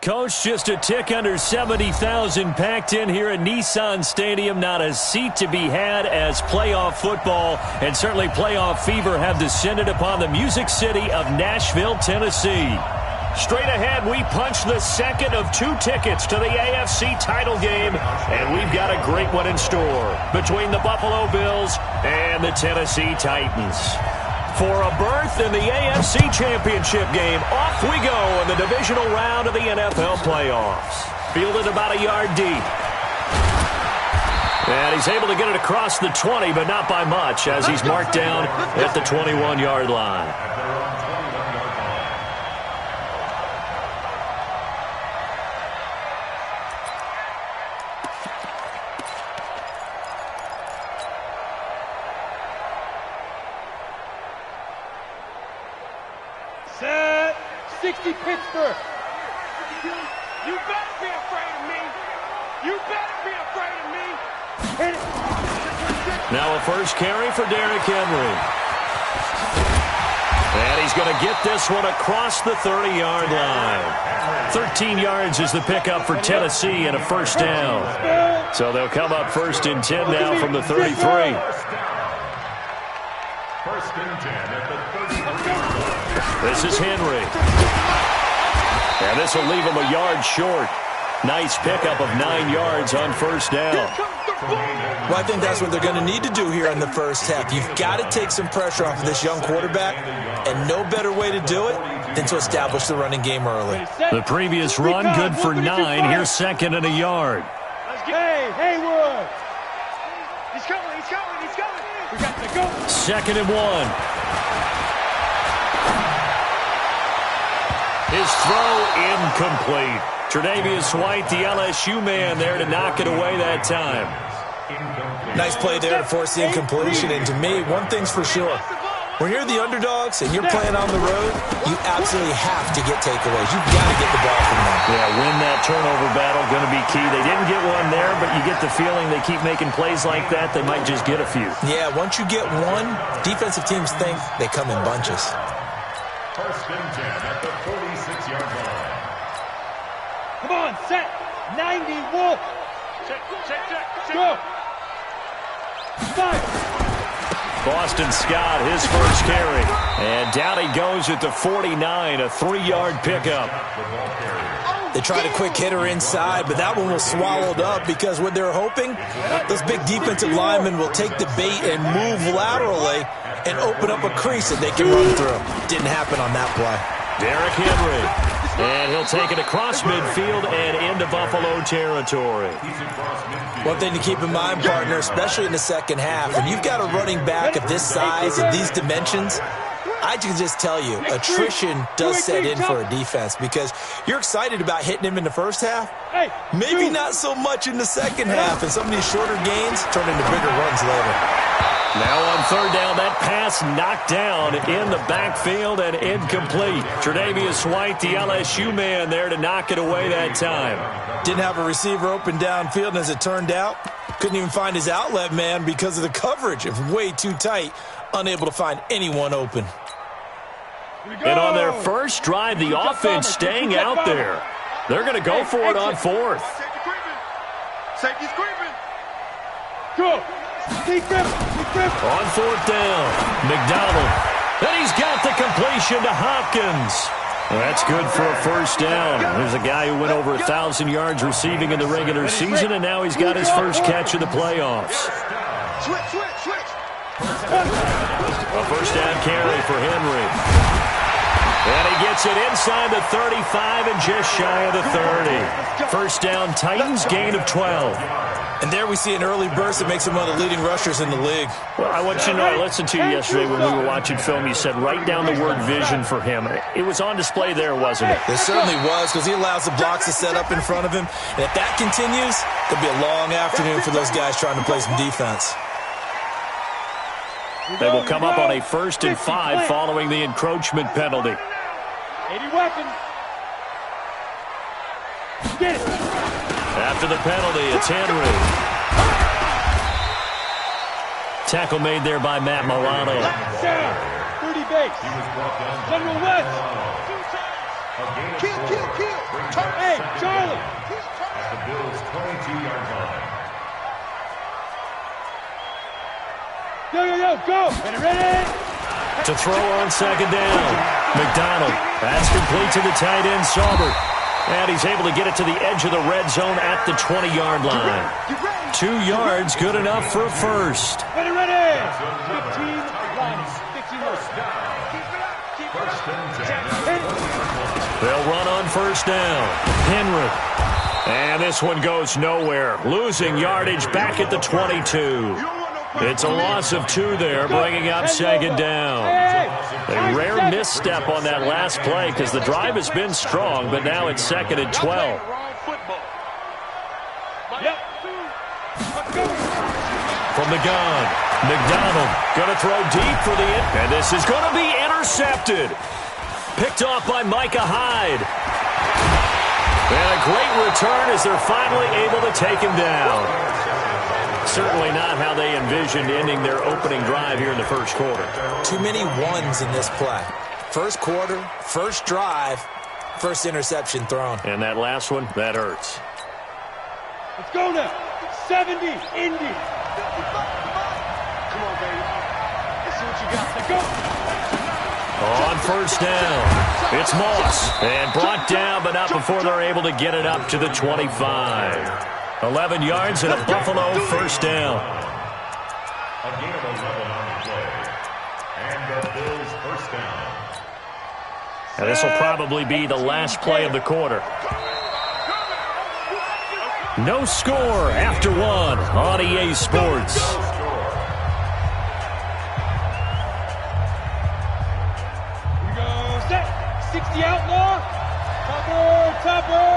Coach, just a tick under 70,000 packed in here at Nissan Stadium. Not a seat to be had as playoff football and certainly playoff fever have descended upon the Music City of Nashville, Tennessee. Straight ahead, we punch the second of 2 tickets to the AFC title game, and we've got a great one in store between the Buffalo Bills and the Tennessee Titans. For a berth in the AFC Championship game, off we go in the divisional round of the NFL playoffs. Fielded about a yard deep. And he's able to get it across the 20, but not by much, as he's marked down at the 21-yard line. Set 60 Pittsburgh. You better be afraid of me. You better be afraid of me. Hit it. Now a first carry for Derrick Henry. And he's going to get this one across the 30-yard line. 13 yards is the pickup for Tennessee and a first down. So they'll come up first and 10 now from the 33. First and 10 at the 33. This is Henry. And this will leave him a yard short. Nice pickup of 9 yards on first down. Well, I think that's what they're going to need to do here in the first half. You've got to take some pressure off of this young quarterback, and no better way to do it than to establish the running game early. The previous run, good for 9. Here's second and a yard. Hey, Haywood. He's coming, he's coming, he's coming. We got to go. Second and 1. His throw incomplete. Tre'Davious White, the LSU man, there to knock it away that time. Nice play there to force the incompletion. And to me, one thing's for sure. When you're the underdogs and you're playing on the road, you absolutely have to get takeaways. You've got to get the ball from them. Yeah, win that turnover battle, going to be key. They didn't get one there, but you get the feeling they keep making plays like that, they might just get a few. Yeah, once you get one, defensive teams think they come in bunches. First and 10 at the 46-yard line. Come on, set. 90, Wolf. Check. Go. Five. Boston Scott, his first carry. And down he goes at the 49, a 3-yard pickup. They tried a quick hitter inside, but that one was swallowed up because what they're hoping, those big defensive linemen will take the bait and move laterally and open up a crease that they can run through. Didn't happen on that play. Derrick Henry. And he'll take it across midfield and into Buffalo territory. One thing to keep in mind, partner, especially in the second half, when you've got a running back of this size and these dimensions, I can just tell you, attrition does set in for a defense because you're excited about hitting him in the first half. Maybe not so much in the second half, and some of these shorter gains turn into bigger runs later. Now on third down, that pass knocked down in the backfield and incomplete. Tre'Davious White, the LSU man, there to knock it away that time. Didn't have a receiver open downfield, and as it turned out, couldn't even find his outlet man because of the coverage. It was way too tight, unable to find anyone open. And on their first drive, the offense staying out there. They're going to go for it on fourth. Safety's creeping. Go. On fourth down, McDonald. And he's got the completion to Hopkins. Well, that's good for a first down. There's a guy who went over 1,000 yards receiving in the regular season, and now he's got his first catch of the playoffs. Switch. A first down carry for Henry. And he gets it inside the 35 and just shy of the 30. First down, Titans, gain of 12. And there we see an early burst that makes him one of the leading rushers in the league. Well, I want you to know, I listened to you yesterday when we were watching film. You said write down the word vision for him. It was on display there, wasn't it? It certainly was, because he allows the blocks to set up in front of him. And if that continues, it'll be a long afternoon for those guys trying to play some defense. They will come up on a 1st and 5 following the encroachment penalty. 80 weapons. Get it. After the penalty, it's Henry. Tackle made there by Matt Milano. Down. 30 base. General West. Hey, Charlie. At the Bills' 22-yard line. Yo, go. Ready? To throw on second down. McDonald. That's complete to the tight end, Saubert. And he's able to get it to the edge of the red zone at the 20-yard line. 2 yards, good enough for a first. Ready. 15 lines. 15 yards. They'll run on first down. Henry. And this one goes nowhere. Losing yardage back at the 22. It's a loss of 2 there, bringing up second down. A rare misstep on that last play because the drive has been strong, but now it's second and 12. From the gun, McDonald going to throw deep for the end, and this is going to be intercepted. Picked off by Micah Hyde. And a great return as they're finally able to take him down. Certainly not how they envisioned ending their opening drive here in the first quarter. Too many ones in this play. First quarter, first drive, first interception thrown. And that last one, that hurts. Let's go now. 70, Indy. Come on, baby. Let's see what you got. Let's go. On first down, it's Moss. And brought down, but not before they're able to get it up to the 25. 11 yards and a Buffalo first down. A gain of 11 on the play. And the Bills first down. And this will probably be the last play of the quarter. No score after 1 on EA Sports. Here we go. Set. 60 outlaw. Topper.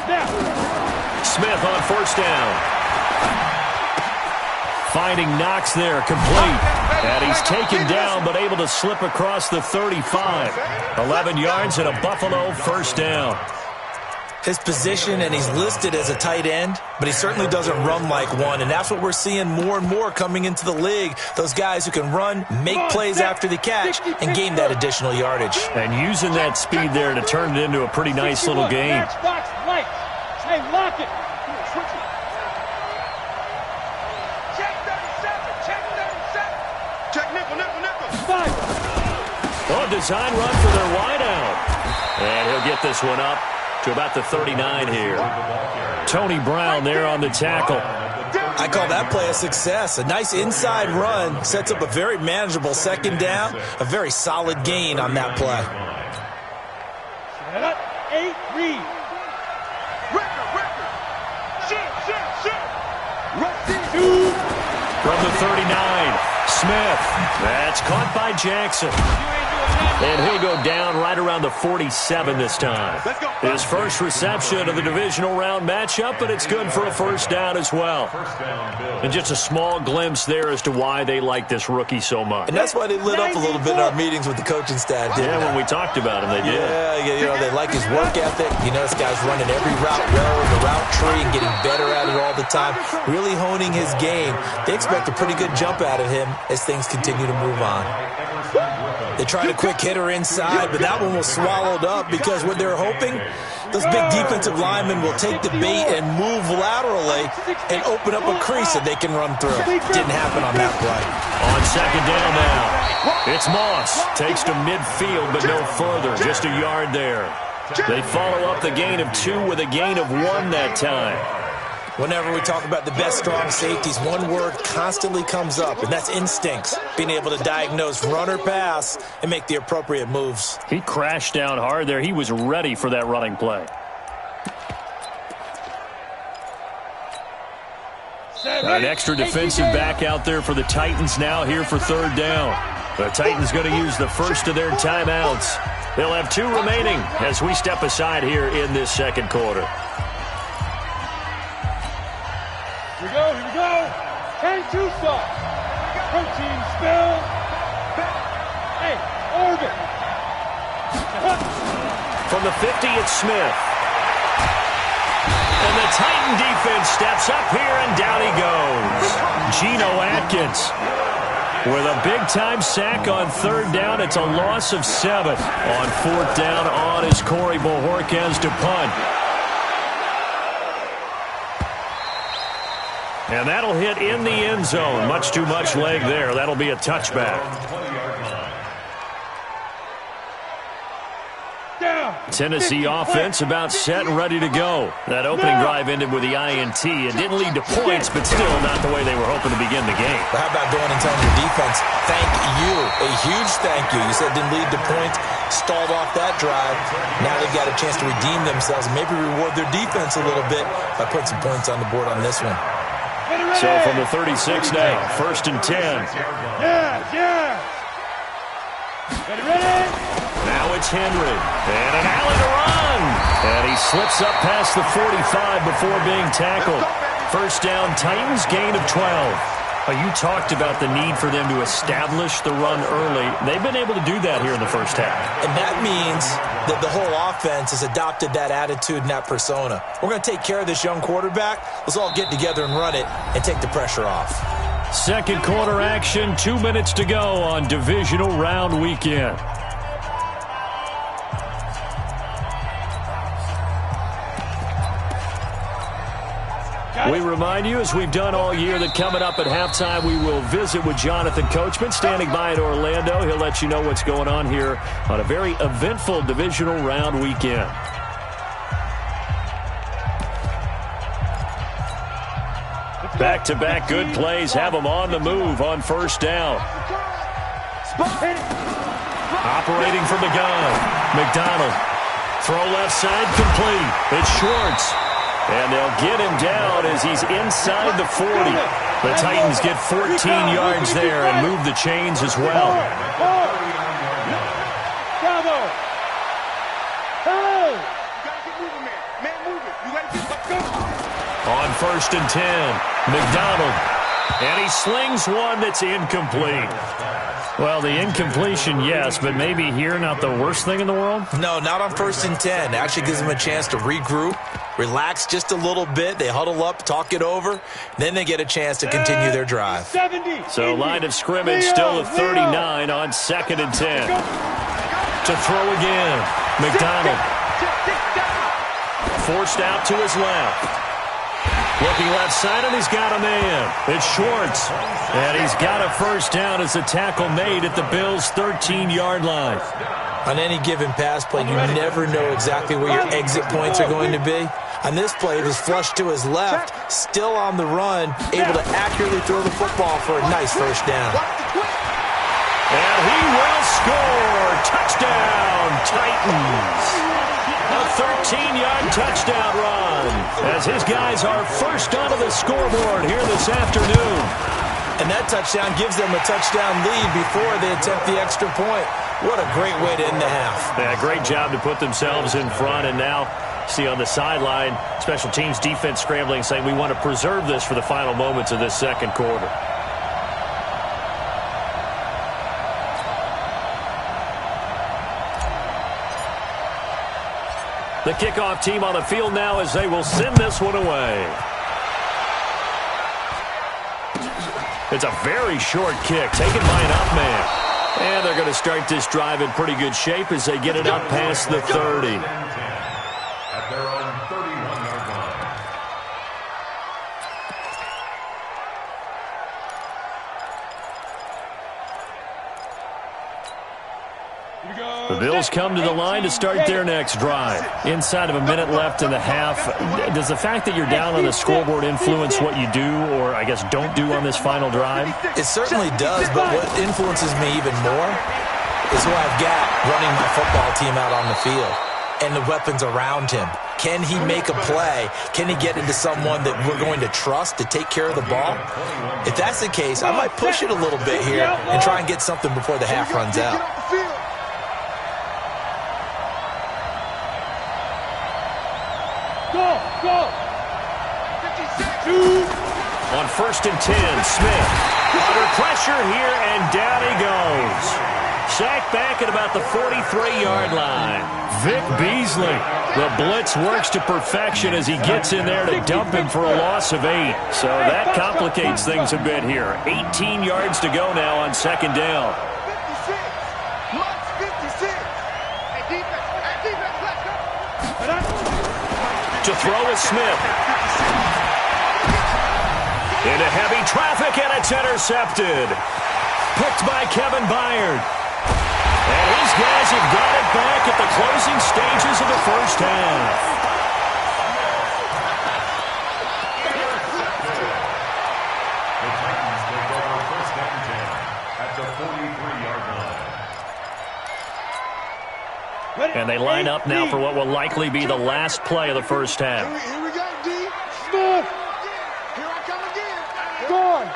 Now. Smith on first down. Finding Knox there, complete. And he's taken down, but able to slip across the 35. 11 yards and a Buffalo first down. His position, and he's listed as a tight end, but he certainly doesn't run like one, and that's what we're seeing more and more coming into the league. Those guys who can run, make plays after the catch, and gain that additional yardage. And using that speed there to turn it into a pretty nice little game. Matchbox light. Hey, lock it. Switch it. Check 37. Check nickel. 5. Oh, design run for their wideout. And he'll get this one up to about the 39 here. Tony Brown there on the tackle. I call that play a success. A nice inside run sets up a very manageable second down, a very solid gain on that play. Set up. 8, read. From the 39, Smith. That's caught by Jackson. And he'll go down right around the 47 this time. His first reception of the divisional round matchup, but it's good for a first down as well. And just a small glimpse there as to why they like this rookie so much. And that's why they lit up a little bit in our meetings with the coaching staff. Yeah, when we talked about him, they did. Yeah, they like his work ethic. You know, this guy's running every route well in the route tree and getting better at it all the time, really honing his game. They expect a pretty good jump out of him as things continue to move on. They tried a quick hitter inside, but that one was swallowed up because what they're hoping, those big defensive linemen will take the bait and move laterally and open up a crease that they can run through. Didn't happen on that play. On second down now, it's Moss. Takes to midfield, but no further. Just a yard there. They follow up the gain of 2 with a gain of 1 that time. Whenever we talk about the best strong safeties, one word constantly comes up, and that's instincts. Being able to diagnose run or pass and make the appropriate moves. He crashed down hard there. He was ready for that running play. An extra defensive back out there for the Titans now here for third down. The Titans going to use the first of their timeouts. They'll have 2 remaining as we step aside here in this second quarter. Here we go. 10-2 sauce. Protein spill. Hey, orbit. From the 50, it's Smith. And the Titan defense steps up here, and down he goes. Geno Atkins. With a big-time sack on third down, it's a loss of 7. On fourth down, on is Corey Bojorquez to punt. And that'll hit in the end zone. Much too much leg there. That'll be a touchback. Tennessee offense about set and ready to go. That opening drive ended with the INT. It didn't lead to points, but still not the way they were hoping to begin the game. But how about going and telling your defense, thank you, a huge thank you. You said it didn't lead to points, stalled off that drive. Now they've got a chance to redeem themselves and maybe reward their defense a little bit by putting some points on the board on this one. So from the 36 now, 1st and 10. Yeah. Ready? Now it's Henry. And an alley to run. And he slips up past the 45 before being tackled. First down, Titans, gain of 12. You talked about the need for them to establish the run early. They've been able to do that here in the first half. And that means that the whole offense has adopted that attitude and that persona. We're going to take care of this young quarterback. Let's all get together and run it and take the pressure off. Second quarter action, 2 minutes to go on divisional round weekend. We remind you, as we've done all year, that coming up at halftime, we will visit with Jonathan Coachman, standing by in Orlando. He'll let you know what's going on here on a very eventful divisional round weekend. Back-to-back good plays have them on the move on first down. Operating from the gun, McDonald. Throw left side complete. It's Schwartz. And they'll get him down as he's inside the 40. The Titans get 14 yards there and move the chains as well. On 1st and 10, McDonald. And he slings one that's incomplete. Well, the incompletion, yes, but maybe here not the worst thing in the world? No, not on 1st and 10. It actually gives them a chance to regroup, relax just a little bit. They huddle up, talk it over. Then they get a chance to continue their drive. So line of scrimmage still at 39 on 2nd and 10. To throw again. McDonald. Forced out to his left. Looking left side, and he's got a man. It's Schwartz. And he's got a first down as the tackle made at the Bills' 13-yard line. On any given pass play, you never know exactly where your exit points are going to be. On this play, it was flushed to his left, still on the run, able to accurately throw the football for a nice first down. And he will score. Touchdown, Titans. A 13-yard touchdown run as his guys are first onto the scoreboard here this afternoon. And that touchdown gives them a touchdown lead before they attempt the extra point. What a great way to end the half. Yeah, great job to put themselves in front. And now, see on the sideline, special teams defense scrambling, saying we want to preserve this for the final moments of this second quarter. The kickoff team on the field now as they will send this one away. It's a very short kick taken by an up man. And they're going to start this drive in pretty good shape as they get it up past the 30. At their own 31-yard line. The Bills come to the line to start their next drive. Inside of a minute left in the half, does the fact that you're down on the scoreboard influence what you do or, I guess, don't do on this final drive? It certainly does, but what influences me even more is who I've got running my football team out on the field and the weapons around him. Can he make a play? Can he get into someone that we're going to trust to take care of the ball? If that's the case, I might push it a little bit here and try and get something before the half runs out. Go! On 1st and 10, Smith under pressure here, and down he goes. Sacked back at about the 43-yard line. Vic Beasley. The blitz works to perfection as he gets in there to dump him for a loss of 8. So that complicates things a bit here. 18 yards to go now on second down. 56. To throw is Smith. Into heavy traffic, and it's intercepted. Picked by Kevin Byard. And his guys have got it back at the closing stages of the first half. The Titans take over first and 10 at the 43-yard line. And they line up now for what will likely be the last play of the first half. Here we go, D. Smith. Here I come again. Go on.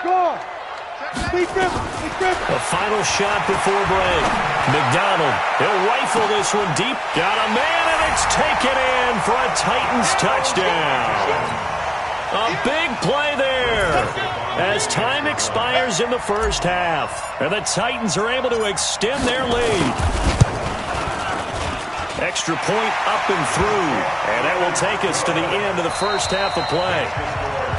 The final shot before break. McDonald, he'll rifle this one deep. Got a man, and it's taken in for a Titans touchdown. A big play there as time expires in the first half. And the Titans are able to extend their lead. Extra point up and through. And that will take us to the end of the first half of play.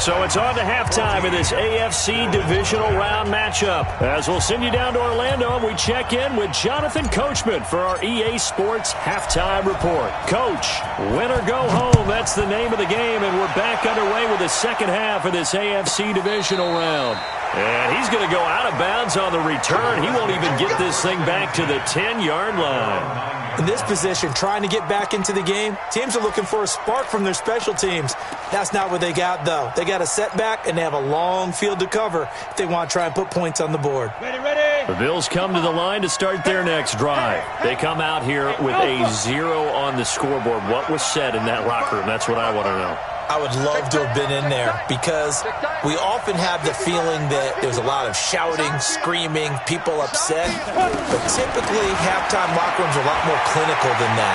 So it's on to halftime in this AFC divisional round matchup. As we'll send you down to Orlando, and we check in with Jonathan Coachman for our EA Sports Halftime Report. Coach, win or go home, that's the name of the game, and we're back underway with the second half of this AFC divisional round. And he's going to go out of bounds on the return. He won't even get this thing back to the 10-yard line. In this position, trying to get back into the game, teams are looking for a spark from their special teams. That's not what they got, though. They got a setback, and they have a long field to cover if they want to try and put points on the board. Ready. The Bills come to the line to start their next drive. They come out here with a 0 on the scoreboard. What was said in that locker room? That's what I want to know. I would love to have been in there because we often have the feeling that there's a lot of shouting, screaming, people upset. But typically, halftime locker rooms are a lot more clinical than that.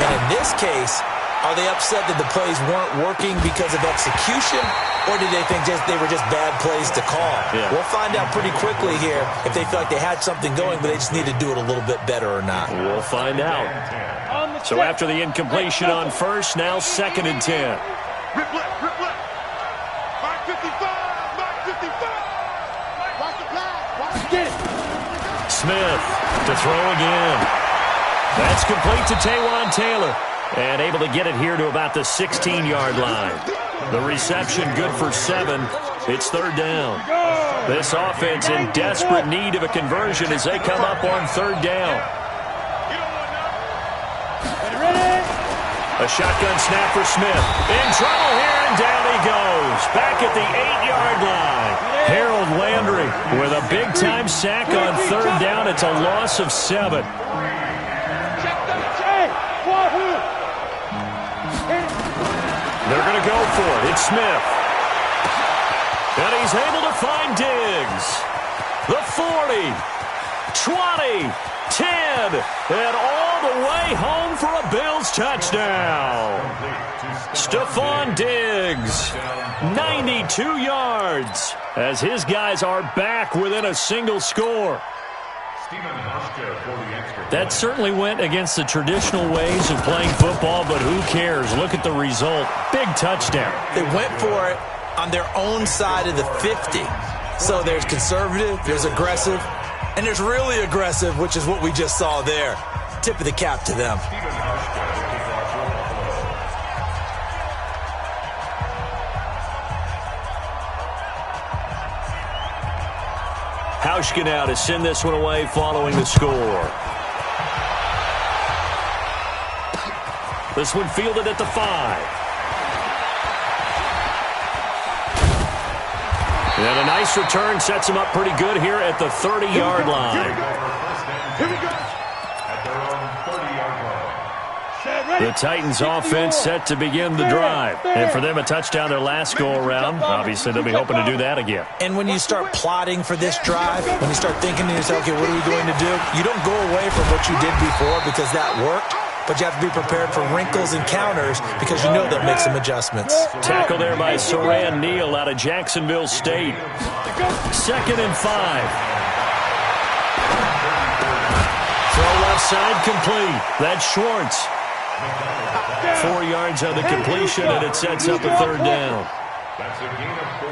And in this case, are they upset that the plays weren't working because of execution, or did they think they were just bad plays to call? Yeah. We'll find out pretty quickly here if they feel like they had something going, but they just need to do it a little bit better or not. We'll find out. So after the incompletion on first, now second and 10. Rip left. Mark 55. Watch the flag. Get it. Smith to throw again. That's complete to Taywan Taylor. And able to get it here to about the 16-yard line. The reception good for 7. It's third down. This offense in desperate need of a conversion as they come up on third down. Ready. A shotgun snap for Smith. In trouble here, and down he goes. Back at the 8-yard line. Harold Landry with a big-time sack on third down. It's a loss of 7. They're going to go for it. It's Smith. And he's able to find Diggs. The 40, 20, 10, and all the way home for a Bills touchdown. Stephon Diggs, 92 yards, as his guys are back within a single score. That certainly went against the traditional ways of playing football, but who cares? Look at the result. Big touchdown. They went for it on their own side of the 50. So there's conservative, there's aggressive, and there's really aggressive, which is what we just saw there. Tip of the cap to them. Hauschka now to send this one away following the score. This one fielded at the 5. And a nice return sets him up pretty good here at the 30-yard line. Here we go. The Titans offense set to begin the drive. And for them, a touchdown their last go-around. Obviously, they'll be hoping to do that again. And when you start plotting for this drive, when you start thinking to yourself, okay, what are we going to do? You don't go away from what you did before because that worked, but you have to be prepared for wrinkles and counters because you know they'll make some adjustments. Tackle there by Saran Neal out of Jacksonville State. Second and 5. Throw left side complete. That's Schwartz. 4 yards on the completion, and it sets up a third down. That's a gain of 4.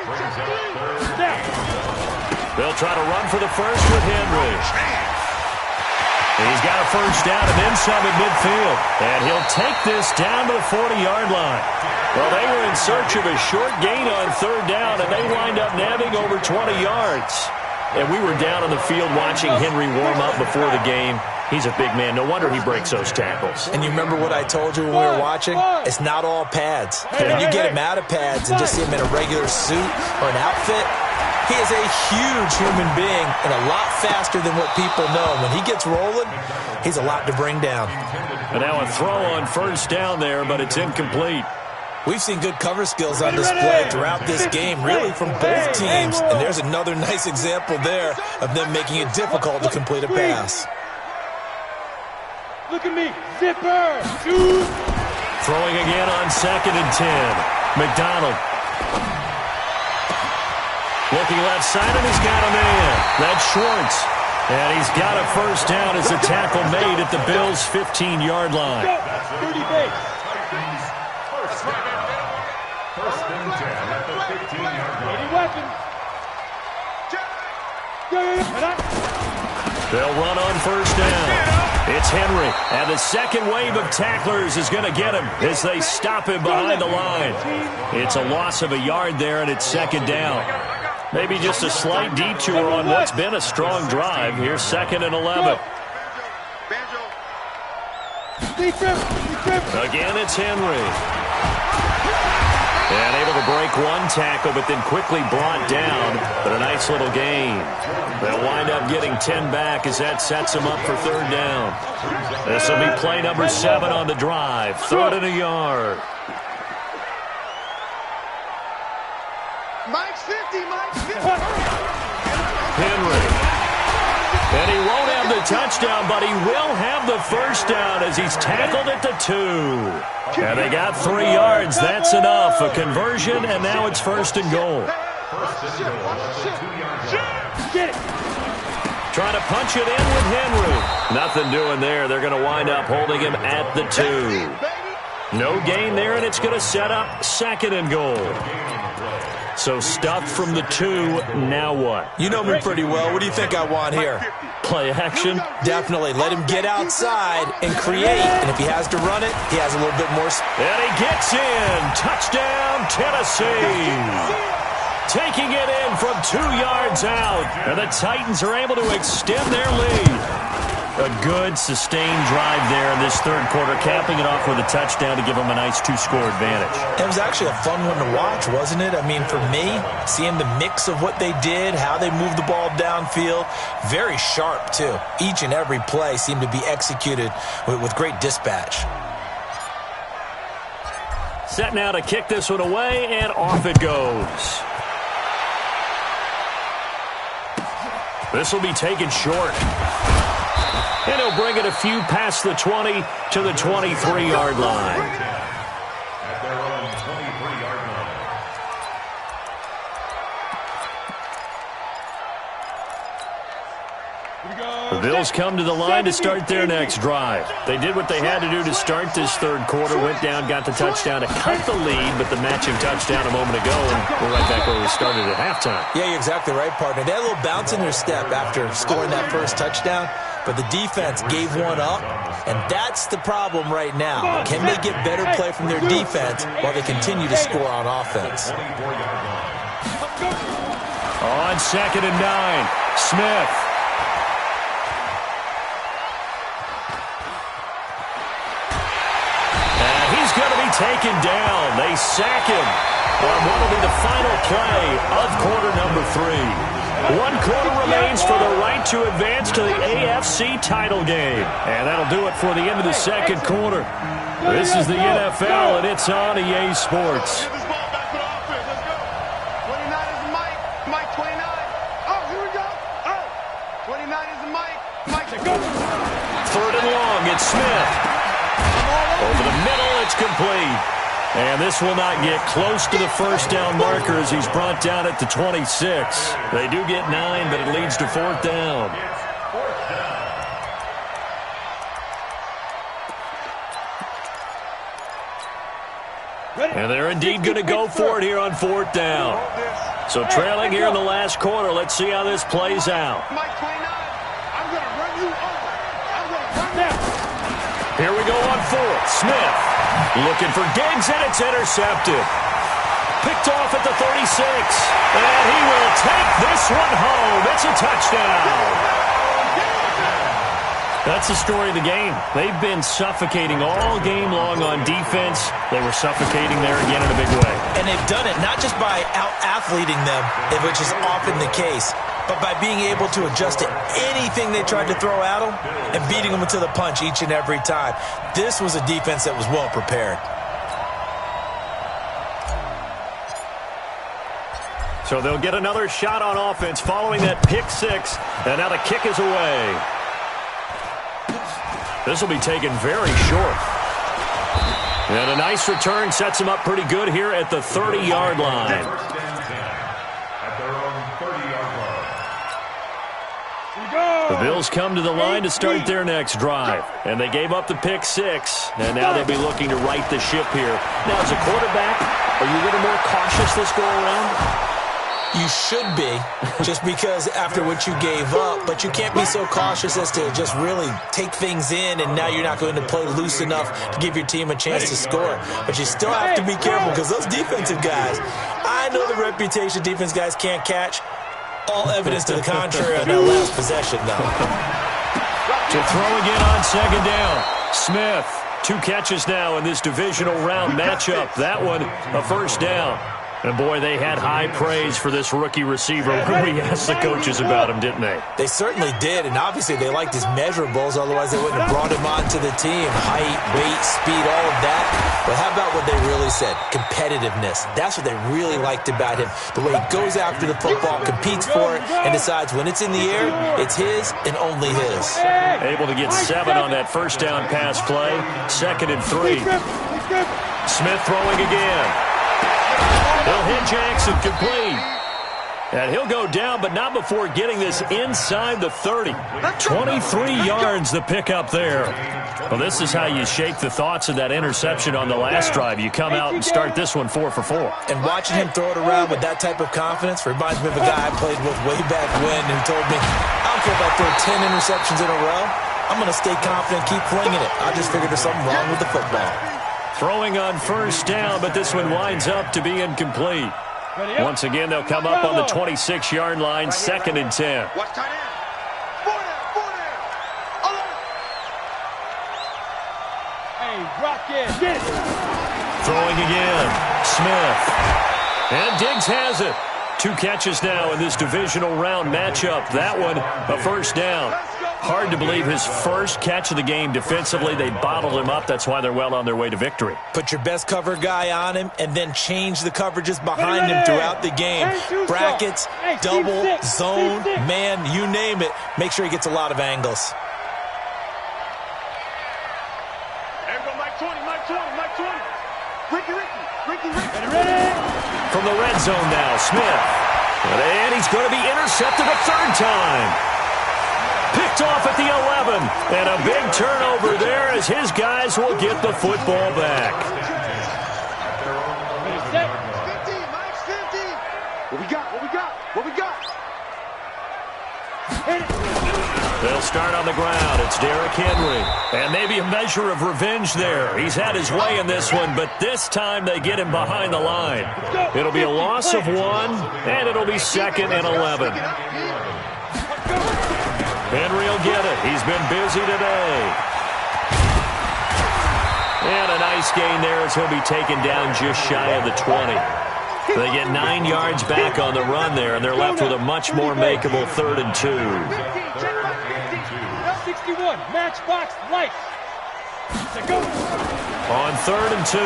Brings up third down. They'll try to run for the first with Henry. He's got a first down and then some at midfield. And he'll take this down to the 40-yard line. Well, they were in search of a short gain on third down, and they wind up nabbing over 20 yards. And we were down on the field watching Henry warm up before the game. He's a big man. No wonder he breaks those tackles. And you remember what I told you when we were watching? It's not all pads. When you get him out of pads and just see him in a regular suit or an outfit, he is a huge human being and a lot faster than what people know. When he gets rolling, he's a lot to bring down. And now a throw on first down there, but it's incomplete. We've seen good cover skills on display throughout this game, really from both teams. And there's another nice example there of them making it difficult to complete a pass. Look at me. Zipper. Shoot. Throwing again on 2nd and 10. McDonald. Looking left side, and he's got a man. That's Schwartz. And he's got a first down as the tackle made at the Bills' 15-yard line. 30 base. First and 10 at the 15-yard line. Any weapons? They'll run on first down. It's Henry, and the second wave of tacklers is going to get him as they stop him behind the line. It's a loss of a yard there, and it's second down. Maybe just a slight detour on what's been a strong drive. Here's 2nd and 11. Again, it's Henry. And able to break one tackle, but then quickly brought down. But a nice little gain. They'll wind up getting 10 back as that sets them up for third down. This will be play number 7 on the drive. 3rd and a yard. Mike's 50, Mike's 50. Henry. And he won't have the touchdown, but he will have the first down as he's tackled at the 2. And they got 3 yards. That's enough. A conversion, and now it's 1st and goal. Get it. Trying to punch it in with Henry. Nothing doing there. They're going to wind up holding him at the 2. No gain there, and it's going to set up 2nd and goal. So stuffed from the 2, now what? You know me pretty well. What do you think I want here? Play action? Definitely. Let him get outside and create. And if he has to run it, he has a little bit more. And he gets in. Touchdown, Tennessee. Taking it in from 2 yards out. And the Titans are able to extend their lead. A good, sustained drive there in this third quarter, capping it off with a touchdown to give them a nice 2-score advantage. It was actually a fun one to watch, wasn't it? I mean, for me, seeing the mix of what they did, how they moved the ball downfield, very sharp, too. Each and every play seemed to be executed with great dispatch. Set now to kick this one away, and off it goes. This will be taken short. And he'll bring it a few past the 20 to the 23-yard line. At their own 23-yard line. The Bills come to the line to start their next drive. They did what they had to do to start this third quarter, went down, got the touchdown to cut the lead, but the matching touchdown a moment ago, and we're right back where we started at halftime. Yeah, you're exactly right, partner. They had a little bounce in their step after scoring that first touchdown, but the defense gave one up, and that's the problem right now. Can they get better play from their defense while they continue to score on offense? On 2nd and 9, Smith. Going to be taken down. They sack him on what will be the final play of quarter number 3. 1 quarter remains for the right to advance to the AFC title game. And that'll do it for the end of the second quarter. This is the NFL, and it's on EA Sports. Get this ball back for the offense. Let's go. 29 is Mike. Mike 29. Oh, here we go. Oh, 29 is Mike. Mike, go. 3rd and long. It's Smith. Over the middle, it's complete. And this will not get close to the first down marker as he's brought down at the 26. They do get 9, but it leads to 4th down. And they're indeed going to go for it here on 4th down. So trailing here in the last quarter. Let's see how this plays out. Here we go on 4th. Smith looking for Diggs, and it's intercepted. Picked off at the 36. And he will take this one home. It's a touchdown. That's the story of the game. They've been suffocating all game long on defense. They were suffocating there again in a big way. And they've done it not just by out-athleting them, which is often the case, but by being able to adjust to anything they tried to throw at them and beating them to the punch each and every time. This was a defense that was well prepared. So they'll get another shot on offense following that pick six. And now the kick is away. This will be taken very short. And a nice return sets him up pretty good here at the 30-yard line. At their own 30-yard line. The Bills come to the line to start their next drive. And they gave up the pick six. And now they'll be looking to right the ship here. Now, as a quarterback, are you a little more cautious this go around? You should be, just because after what you gave up, but you can't be so cautious as to just really take things in, and now you're not going to play loose enough to give your team a chance to score. But you still have to be careful because those defensive guys, I know the reputation defense guys can't catch. All evidence to the contrary on that last possession, though. To throw again on 2nd down. Smith, 2 catches now in this divisional round matchup. That one, a 1st down. And, boy, they had high praise for this rookie receiver when we asked the coaches about him, didn't they? They certainly did, and obviously they liked his measurables, otherwise they wouldn't have brought him onto the team. Height, weight, speed, all of that. But how about what they really said? Competitiveness. That's what they really liked about him. The way he goes after the football, competes for it, and decides when it's in the air, it's his and only his. Able to get 7 on that 1st down pass play. 2nd and 3. Smith throwing again. He'll hit Jackson complete. And he'll go down, but not before getting this inside the 30. 23 yards the pickup there. Well, this is how you shake the thoughts of that interception on the last drive. You come out and start this one 4 for 4. And watching him throw it around with that type of confidence reminds me of a guy I played with way back when who told me, I don't care if I throw 10 interceptions in a row. I'm going to stay confident and keep flinging it. I just figured there's something wrong with the football. Throwing on 1st down, but this one winds up to be incomplete. Once again, they'll come up on the 26-yard line, 2nd and 10. Watch tight end. Hey, rock it. Get it. Throwing again. Smith. And Diggs has it. 2 catches now in this divisional round matchup. That one, a 1st down. Hard to believe his first catch of the game defensively. They bottled him up. That's why they're well on their way to victory. Put your best cover guy on him and then change the coverages behind him throughout the game. Brackets, double, zone, man, you name it. Make sure he gets a lot of angles. From the red zone now, Smith. And he's going to be intercepted a 3rd time. Picked off at the 11. And a big turnover there as his guys will get the football back. 50. What we got? They'll start on the ground. It's Derrick Henry. And maybe a measure of revenge there. He's had his way in this one, but this time they get him behind the line. It'll be a loss of 1, and it'll be 2nd and 11. Henry will get it. He's been busy today. And a nice gain there as he'll be taken down just shy of the 20. They get 9 yards back on the run there, and they're left with a much more makeable 3rd and 2. 61, matchbox light. On 3rd and 2,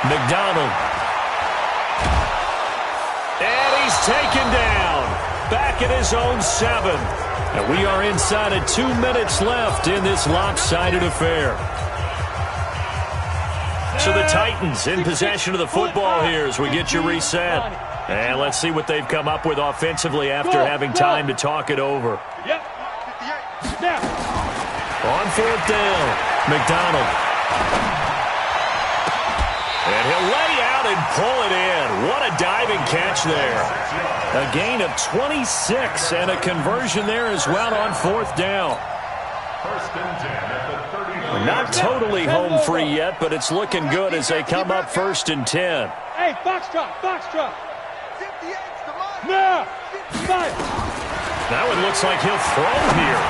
McDonald. And he's taken down. Back at his own 7. And we are inside of 2 minutes left in this lopsided affair. So the Titans in possession of the football here as we get you reset. And let's see what they've come up with offensively after having time to talk it over. On 4th down, McDonald. And he'll lay run and pull it in. What a diving catch there. A gain of 26 and a conversion there as well on 4th down. First and 10 at the 30. Not totally home free yet, but it's looking good as they come up 1st and 10. Hey, foxtrot, foxtrot. No, fight. That one looks like he'll throw here.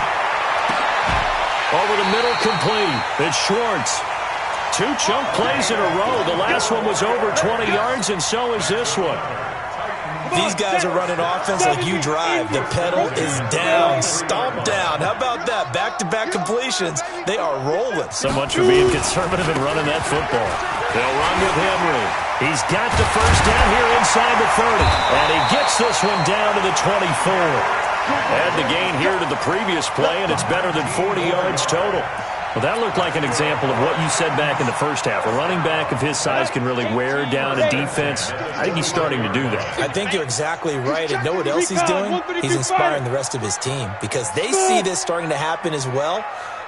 Over the middle, complete. It's Schwartz. 2 chunk plays in a row. The last one was over 20 yards, and so is this one. These guys are running offense like you drive. The pedal is down, stomped down. How about that? Back-to-back completions. They are rolling. So much for being conservative and running that football. They'll run with Henry. He's got the first down here inside the 30. And he gets this one down to the 24. Add the gain here to the previous play, and it's better than 40 yards total. Well, that looked like an example of what you said back in the first half. A running back of his size can really wear down a defense. I think he's starting to do that. I think you're exactly right. And know what else he's doing? He's inspiring the rest of his team because they see this starting to happen as well.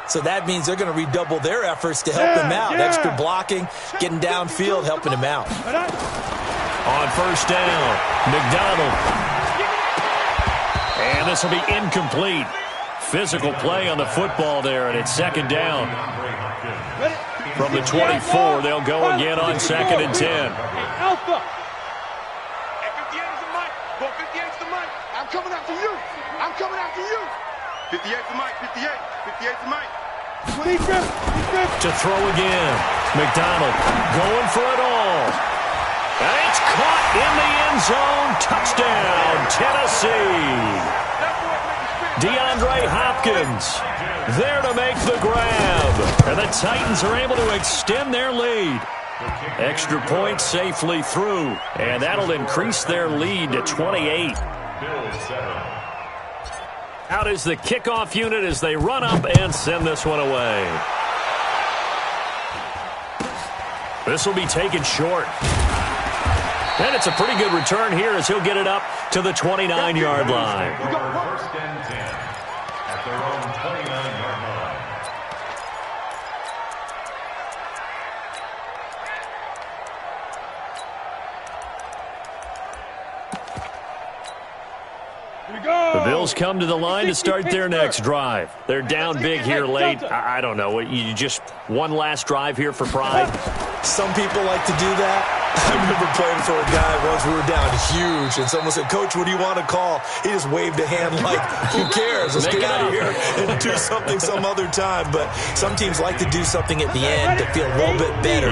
So that means they're going to redouble their efforts to help him out. Extra blocking, getting downfield, helping him out. On first down, McDonald. And this will be incomplete. Physical play on the football there, and it's 2nd down. From the 24, they'll go again on 2nd and 10. Alpha. 58 is the mic. 58 is the mic. I'm coming after you. I'm coming after you. 58 is the mic. 58. 58 is the mic. To throw again. McDonald going for it all. And it's caught in the end zone. Touchdown, Tennessee. DeAndre Hopkins there to make the grab. And the Titans are able to extend their lead. Extra point safely through. And that'll increase their lead to 28. Out is the kickoff unit as they run up and send this one away. This will be taken short. And it's a pretty good return here as he'll get it up to the 29-yard line. First and 10 at their own 29-yard line. The Bills come to the line to start their next drive. They're down big here late. I don't know. You just one last drive here for pride? Some people like to do that. I remember playing for a guy once. We were down huge, and someone said, "Coach, what do you want to call?" He just waved a hand like, who cares? Let's get out of here and do something some other time. But some teams like to do something at the end to feel a little bit better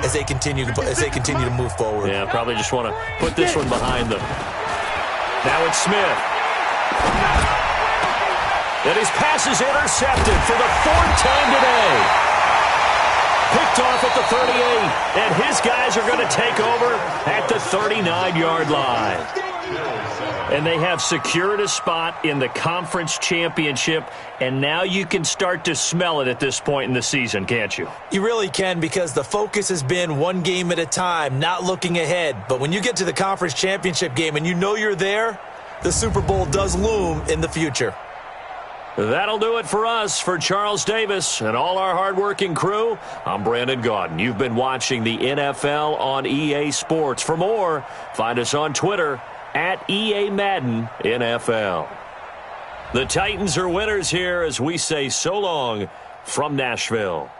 as they continue to move forward. Yeah, probably just want to put this one behind them. Now it's Smith. And his pass is intercepted for the 4th time today. Picked off at the 38, and his guys are going to take over at the 39-yard line. And they have secured a spot in the conference championship, and now you can start to smell it at this point in the season, can't you? You really can, because the focus has been one game at a time, not looking ahead. But when you get to the conference championship game and you know you're there, the Super Bowl does loom in the future. That'll do it for us. For Charles Davis and all our hardworking crew, I'm Brandon Gaudin. You've been watching the NFL on EA Sports. For more, find us on Twitter at EA Madden NFL. The Titans are winners here as we say so long from Nashville.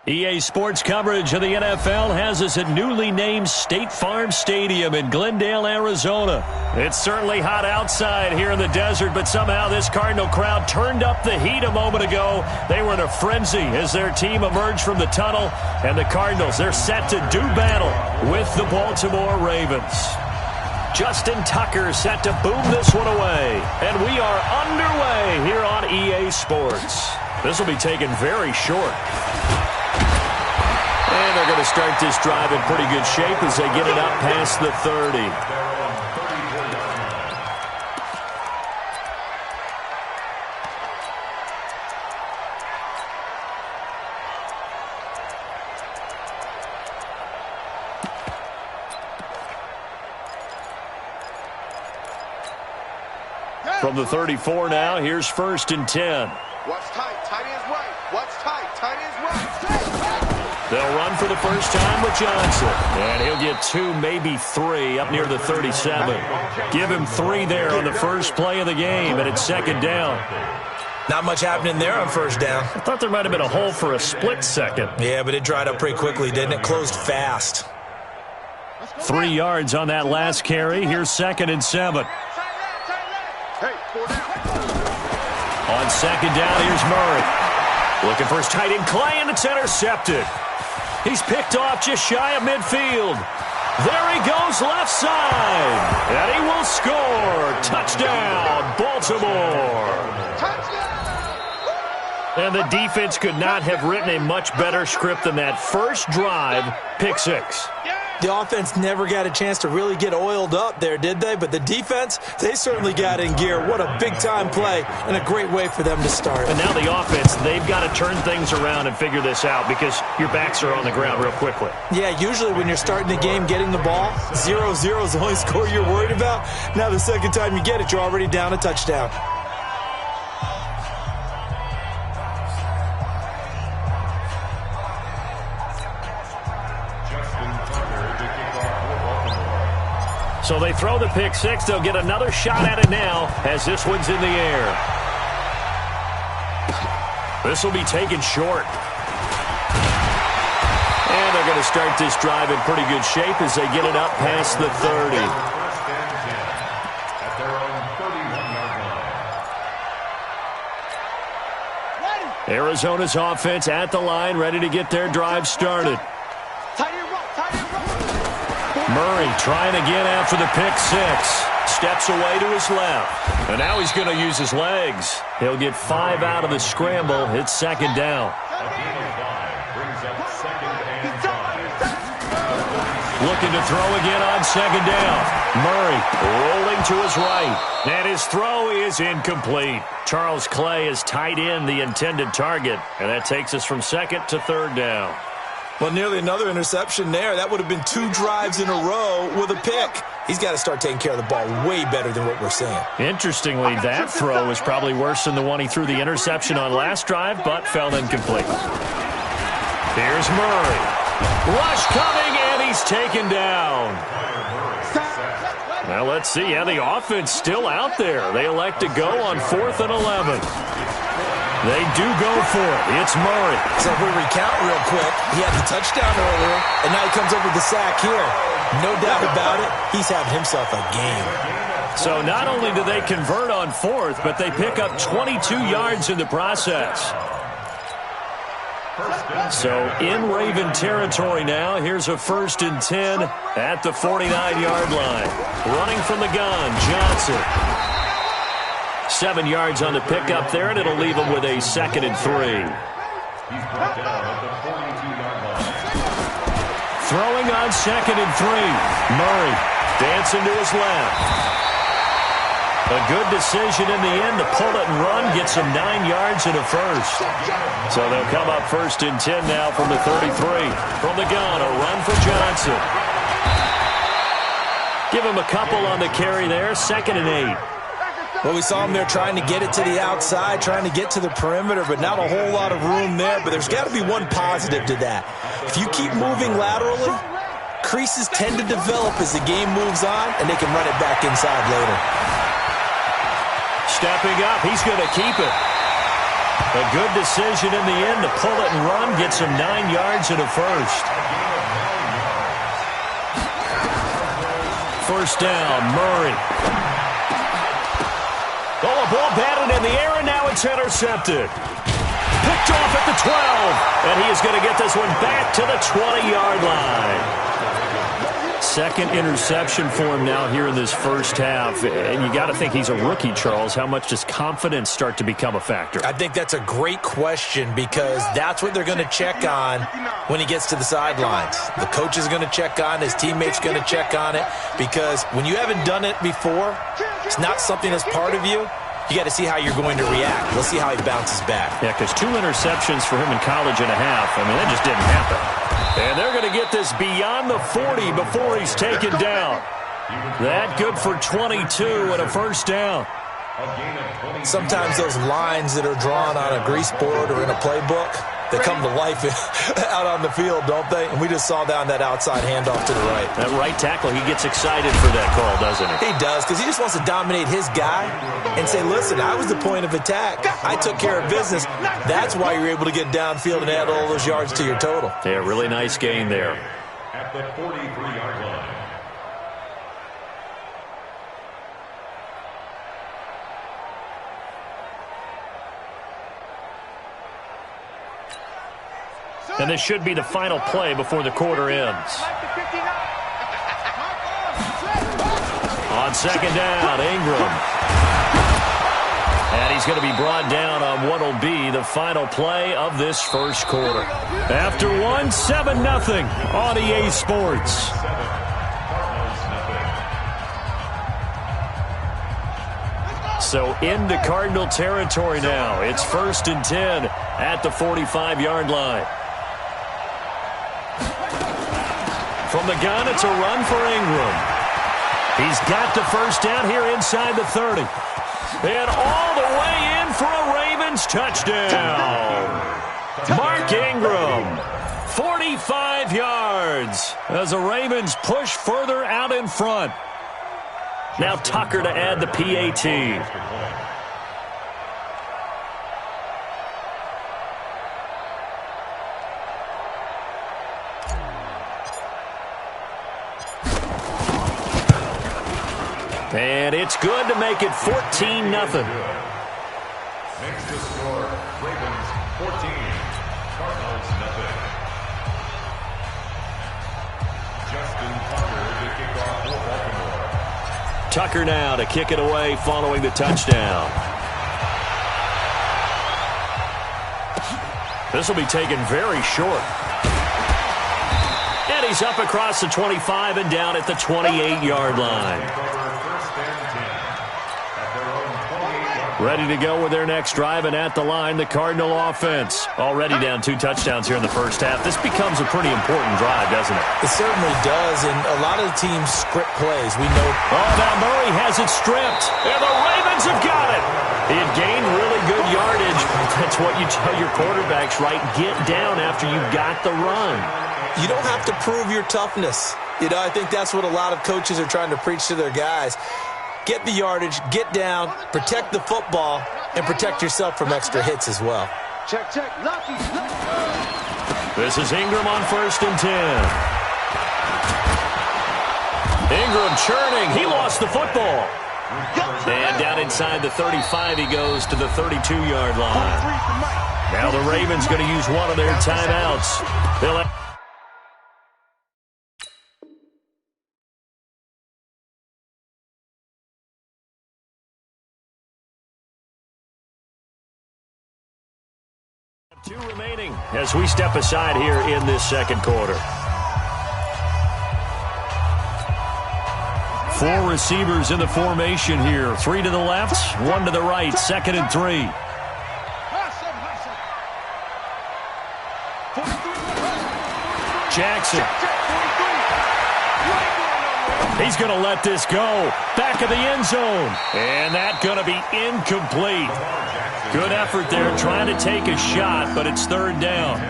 EA Sports coverage of the NFL has us at newly named State Farm Stadium in Glendale, Arizona. It's certainly hot outside here in the desert, but somehow this Cardinal crowd turned up the heat a moment ago. They were in a frenzy as their team emerged from the tunnel, and the Cardinals, they're set to do battle with the Baltimore Ravens. Justin Tucker set to boom this one away, and we are underway here on EA Sports. This will be taken very short. And they're going to start this drive in pretty good shape as they get it up past the 30. From the 34 now, here's 1st and 10. What's tight? Tight ends right. What's tight? Tight ends right. They'll run for the first time with Johnson. And he'll get 2, maybe 3 up near the 37. Give him 3 there on the first play of the game, and it's 2nd down. Not much happening there on 1st down. I thought there might have been a hole for a split second. Yeah, but it dried up pretty quickly, didn't it? Closed fast. 3 yards on that last carry. Here's 2nd and 7. Hey, 4 down. On 2nd down, here's Murray. Looking for his tight end, Clay, and it's intercepted. He's picked off just shy of midfield. There he goes left side. And he will score. Touchdown, Baltimore. And the defense could not have written a much better script than that first drive, pick 6. The offense never got a chance to really get oiled up there, did they? But the defense, they certainly got in gear. What a big-time play and a great way for them to start. And now the offense, they've got to turn things around and figure this out because your backs are on the ground real quickly. Yeah, usually when you're starting the game, getting the ball, 0-0 is the only score you're worried about. Now the second time you get it, you're already down a touchdown. So they throw the pick 6. They'll get another shot at it now as this one's in the air. This will be taken short. And they're going to start this drive in pretty good shape as they get it up past the 30. At their own 31-yard line. Arizona's offense at the line, ready to get their drive started. Murray trying again after the pick 6. Steps away to his left. And now he's going to use his legs. He'll get 5 out of the scramble. It's 2nd down. A gain of 5 brings up 2nd and 5. Looking to throw again on 2nd down. Murray rolling to his right. And his throw is incomplete. Charles Clay is tight in the intended target. And that takes us from 2nd to 3rd down. Well, nearly another interception there. That would have been 2 drives in a row with a pick. He's got to start taking care of the ball way better than what we're seeing. Interestingly, that throw was probably worse than the one he threw the interception on last drive, but fell incomplete. Here's Murray. Rush coming, and he's taken down. Now, let's see. Yeah, the offense still out there. They elect to go on 4th and 11. They do go for it. It's Murray. So if we recount real quick, he had the touchdown earlier, and now he comes up with the sack here. No doubt about it, he's having himself a game. So not only do they convert on 4th, but they pick up 22 yards in the process. So in Raven territory now, here's a 1st and 10 at the 49-yard line. Running from the gun, Johnson. 7 yards on the pickup there, and it'll leave him with a 2nd and 3. He's brought down at the 42-yard line. Throwing on 2nd and 3. Murray dancing to his left. A good decision in the end to pull it and run, gets him 9 yards and a first. So they'll come up 1st and 10 now from the 33. From the gun, a run for Johnson. Give him a couple on the carry there, 2nd and 8. Well, we saw him there trying to get it to the outside, trying to get to the perimeter, but not a whole lot of room there. But there's got to be one positive to that. If you keep moving laterally, creases tend to develop as the game moves on, and they can run it back inside later. Stepping up, he's going to keep it. A good decision in the end to pull it and run, get some 9 yards and a first. First down, Murray. Oh, a ball batted in the air, and now it's intercepted. Picked off at the 12, and he is going to get this one back to the 20-yard line. Second interception for him now here in this first half. And you got to think he's a rookie, Charles. How much does confidence start to become a factor? I think that's a great question because that's what they're going to check on when he gets to the sidelines. The coach is going to check on, his teammates going to check on it, because when you haven't done it before, it's not something that's part of you. You got to see how you're going to react. We'll see how he bounces back. Yeah, because 2 interceptions for him in college and a half. I mean, that just didn't happen. And they're going to get this beyond the 40 before he's taken down. That good for 22 and a first down. Sometimes those lines that are drawn on a grease board or in a playbook, they come to life out on the field, don't they? And we just saw down that outside handoff to the right. That right tackle, he gets excited for that call, doesn't he? He does, because he just wants to dominate his guy and say, listen, I was the point of attack. I took care of business. That's why you're able to get downfield and add all those yards to your total. Yeah, really nice gain there. At the 43-yard line. And this should be the final play before the quarter ends. On second down, Ingram. And he's going to be brought down on what will be the final play of this first quarter. After one, 7-0 on EA Sports. So into Cardinal territory now. It's 1st and 10 at the 45-yard line. From the gun, it's a run for Ingram. He's got the first down here inside the 30. And all the way in for a Ravens touchdown. Mark Ingram, 45 yards as the Ravens push further out in front. Now Tucker to add the PAT. And it's good to make it 14-0. Next to score, Ravens 14, Cardinals 0. Justin Tucker to kick off for Baltimore. Tucker now to kick it away following the touchdown. This will be taken very short. And he's up across the 25 and down at the 28-yard line. Ready to go with their next drive, and at the line, the Cardinal offense. Already down 2 touchdowns here in the first half. This becomes a pretty important drive, doesn't it? It certainly does, and a lot of the teams script plays. We know. Oh, now Murray has it stripped, and the Ravens have got it. He had gained really good yardage. That's what you tell your quarterbacks, right? Get down after you've got the run. You don't have to prove your toughness. You know, I think that's what a lot of coaches are trying to preach to their guys. Get the yardage, get down, protect the football, and protect yourself from extra hits as well. Check, check. Lucky. This is Ingram on 1st and 10. Ingram churning. He lost the football. And down inside the 35, he goes to the 32-yard line. Now the Ravens going to use one of their timeouts. They'll have 2 remaining as we step aside here in this second quarter. 4 receivers in the formation here. 3 to the left, 1 to the right. 2nd and 3. Jackson. He's going to let this go. Back of the end zone. And that's going to be incomplete. Good effort there, trying to take a shot, but it's 3rd down.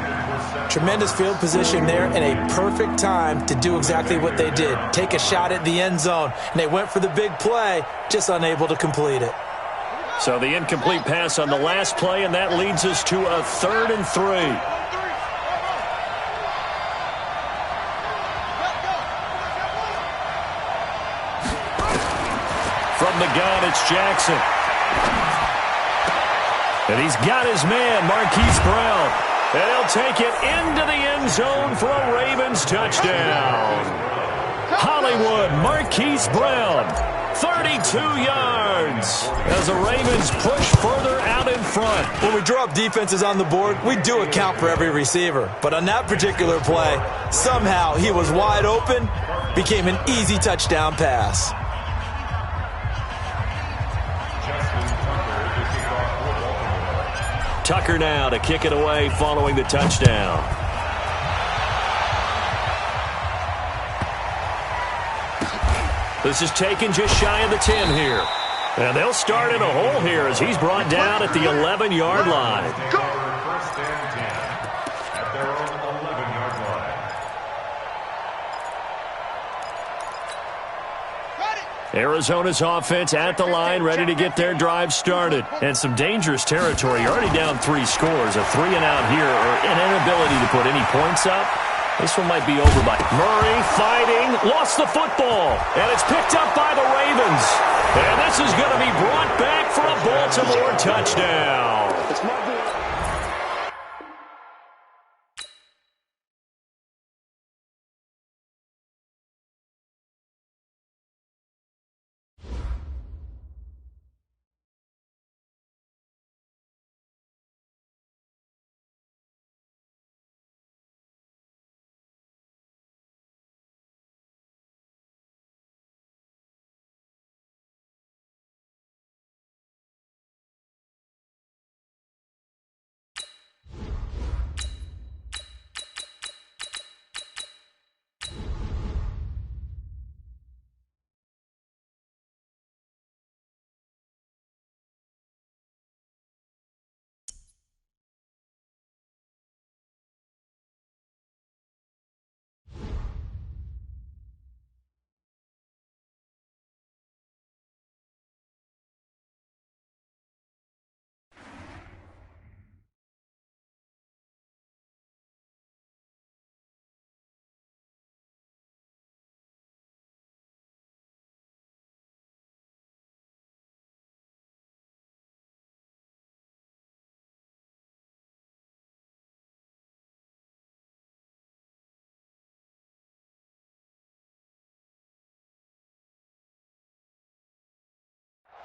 Tremendous field position there and a perfect time to do exactly what they did. Take a shot at the end zone. And they went for the big play, just unable to complete it. So the incomplete pass on the last play, and that leads us to a 3rd and 3. From the gun, it's Jackson. And he's got his man, Marquise Brown. And he'll take it into the end zone for a Ravens touchdown. Hollywood, Marquise Brown, 32 yards as the Ravens push further out in front. When we draw up defenses on the board, we do account for every receiver. But on that particular play, somehow he was wide open, became an easy touchdown pass. Tucker now to kick it away following the touchdown. This is taken just shy of the 10 here. And they'll start in a hole here as he's brought down at the 11-yard line. First and 10 at their own 11-yard line. Arizona's offense at the line, ready to get their drive started. And some dangerous territory. You're already down 3 scores. A 3-and-out here, or an inability to put any points up. This one might be over by Murray fighting, lost the football, and it's picked up by the Ravens. And this is going to be brought back for a Baltimore touchdown.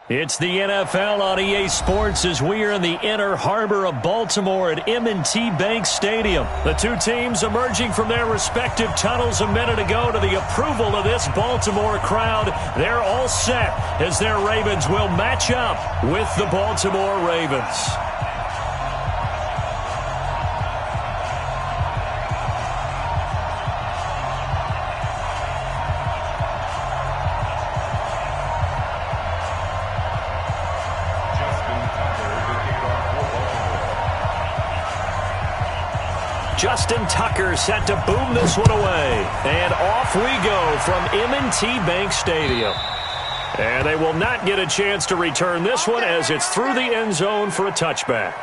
It's the NFL on EA Sports as we are in the inner harbor of Baltimore at M&T Bank Stadium. The two teams emerging from their respective tunnels a minute ago to the approval of this Baltimore crowd. They're all set as their Ravens will match up with the Baltimore Ravens. Justin Tucker set to boom this one away. And off we go from M&T Bank Stadium. And they will not get a chance to return this one as it's through the end zone for a touchback.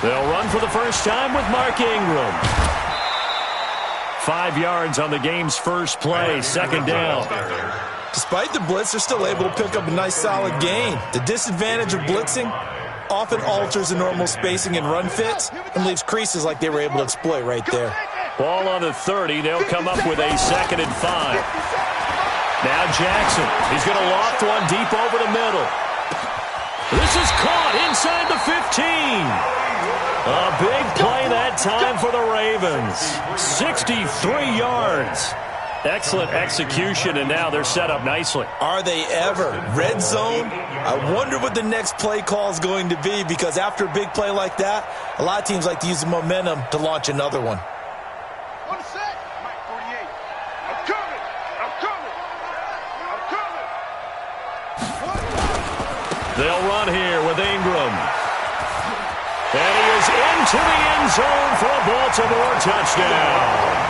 They'll run for the first time with Mark Ingram. 5 yards on the game's first play, second down. Despite the blitz, they're still able to pick up a nice solid gain. The disadvantage of blitzing often alters the normal spacing and run fits and leaves creases like they were able to exploit right there. Ball on the 30. They'll come up with a 2nd and 5. Now Jackson. He's going to loft one deep over the middle. This is caught inside the 15. A big play that time for the Ravens. 63 yards. Excellent execution, and now they're set up nicely. Are they ever? Red zone? I wonder what the next play call is going to be, because after a big play like that, a lot of teams like to use the momentum to launch another one. One set. Mike 48. I'm coming. I'm coming. I'm coming. They'll run here with Ingram. And he is into the end zone for a Baltimore touchdown.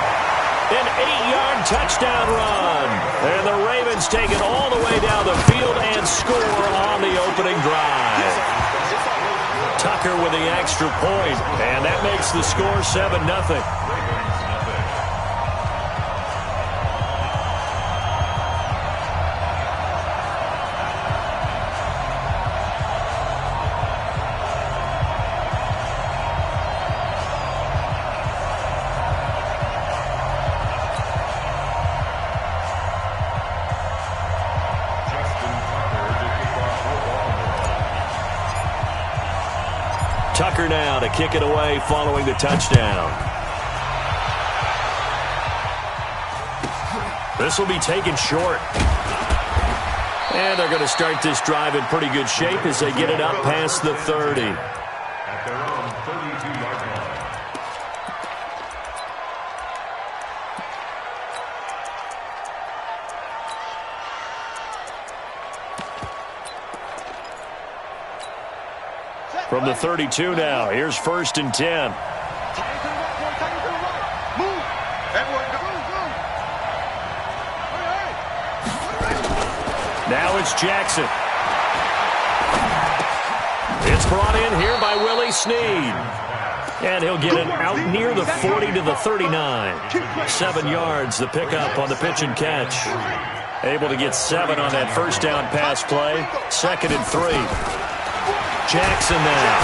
An 8-yard touchdown run. And the Ravens take it all the way down the field and score on the opening drive. Tucker with the extra point, and that makes the score 7-0. Tucker now to kick it away following the touchdown. This will be taken short. And they're going to start this drive in pretty good shape as they get it up past the 30. At their own 32-yard line. From the 32 now, here's 1st and 10. Move. Everyone go. Now it's Jackson. It's brought in here by Willie Snead. And he'll get it out near the 40 to the 39. 7 yards, the pickup on the pitch and catch. Able to get 7 on that first down pass play. 2nd and 3. Jackson now.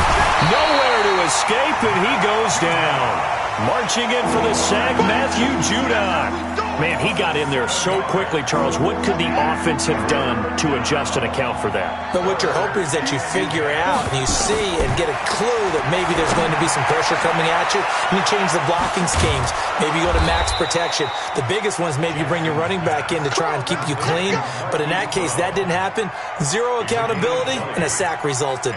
Nowhere to escape, and he goes down. Marching in for the sack, Matthew Judon. Man, he got in there so quickly, Charles. What could the offense have done to adjust and account for that? But what you're hoping is that you figure out and you see and get a clue that maybe there's going to be some pressure coming at you, and you change the blocking schemes. Maybe you go to max protection. The biggest one is maybe you bring your running back in to try and keep you clean. But in that case, that didn't happen. 0 accountability, and a sack resulted.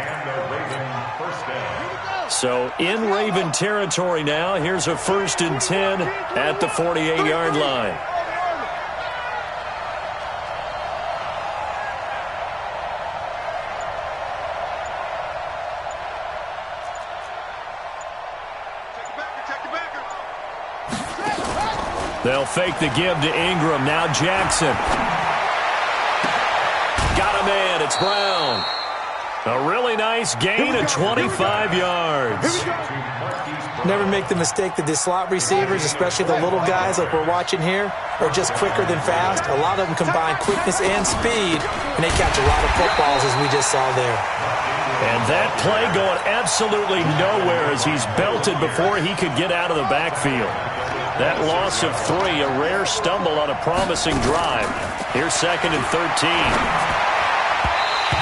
So in Raven territory now, here's a 1st and 10 at the 48-yard line. They'll fake the give to Ingram. Now Jackson. Got him in. It's Brown. A really nice gain of 25 yards. Never make the mistake that the slot receivers, especially the little guys like we're watching here, are just quicker than fast. A lot of them combine quickness and speed, and they catch a lot of footballs, as we just saw there. And that play going absolutely nowhere as he's belted before he could get out of the backfield. That loss of 3, a rare stumble on a promising drive. Here's 2nd and 13.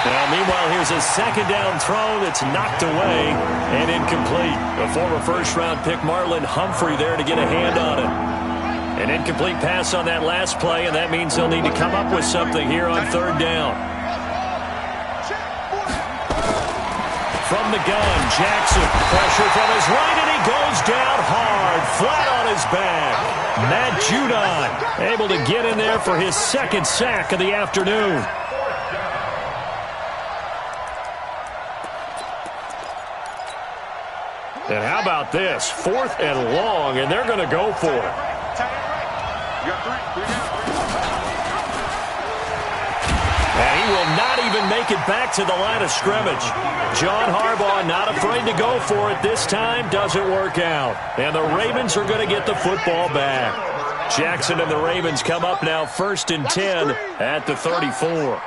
Now, meanwhile, here's a 2nd down throw that's knocked away and incomplete. A former first-round pick, Marlon Humphrey, there to get a hand on it. An incomplete pass on that last play, and that means they'll need to come up with something here on 3rd down. From the gun, Jackson, pressure from his right, and he goes down hard, flat on his back. Matt Judon able to get in there for his 2nd sack of the afternoon. And how about this? 4th and long, and they're going to go for it. And he will not even make it back to the line of scrimmage. John Harbaugh not afraid to go for it this time. Doesn't work out. And the Ravens are going to get the football back. Jackson and the Ravens come up now 1st and 10 at the 34.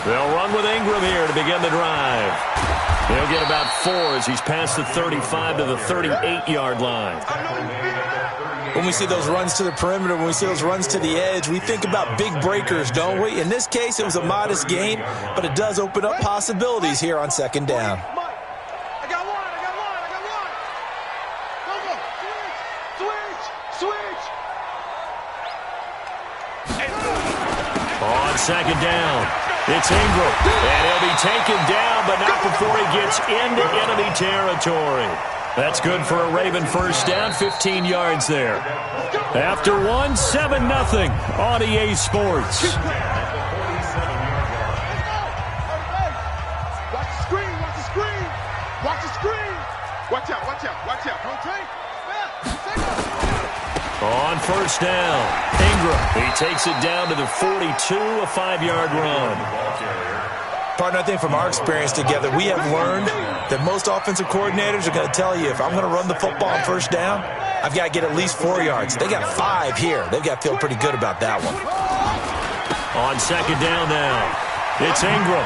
They'll run with Ingram here to begin the drive. He'll get about 4 as he's past the 35 to the 38-yard line. When we see those runs to the perimeter, when we see those runs to the edge, we think about big breakers, don't we? In this case, it was a modest gain, but it does open up possibilities here on 2nd down. I got one. Switch. On second down, it's Ingram. And he'll be taken down, but not before he gets into enemy territory. That's good for a Raven first down, 15 yards there. After one, 7-0 on EA Sports. Watch the screen, watch the screen. Watch the screen. Watch out, watch out, watch out. On first down, Ingram. He takes it down to the 42, a 5-yard run. Partner, I think from our experience together, we have learned that most offensive coordinators are going to tell you, if I'm going to run the football on first down, I've got to get at least 4 yards. They got 5 here. They've got to feel pretty good about that one. On second down now, it's Ingram.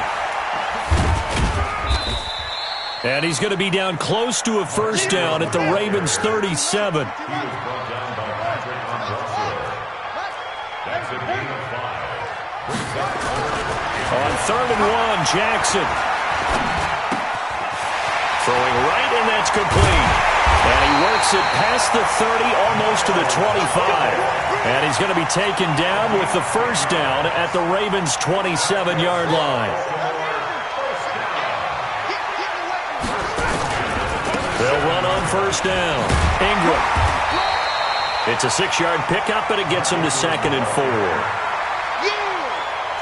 And he's going to be down close to a first down at the Ravens' 37. On 3rd and 1, Jackson. Throwing right, and that's complete. And he works it past the 30, almost to the 25. And he's going to be taken down with the first down at the Ravens' 27-yard line. They'll run on first down. Ingram. It's a 6-yard pickup, but it gets him to 2nd and 4.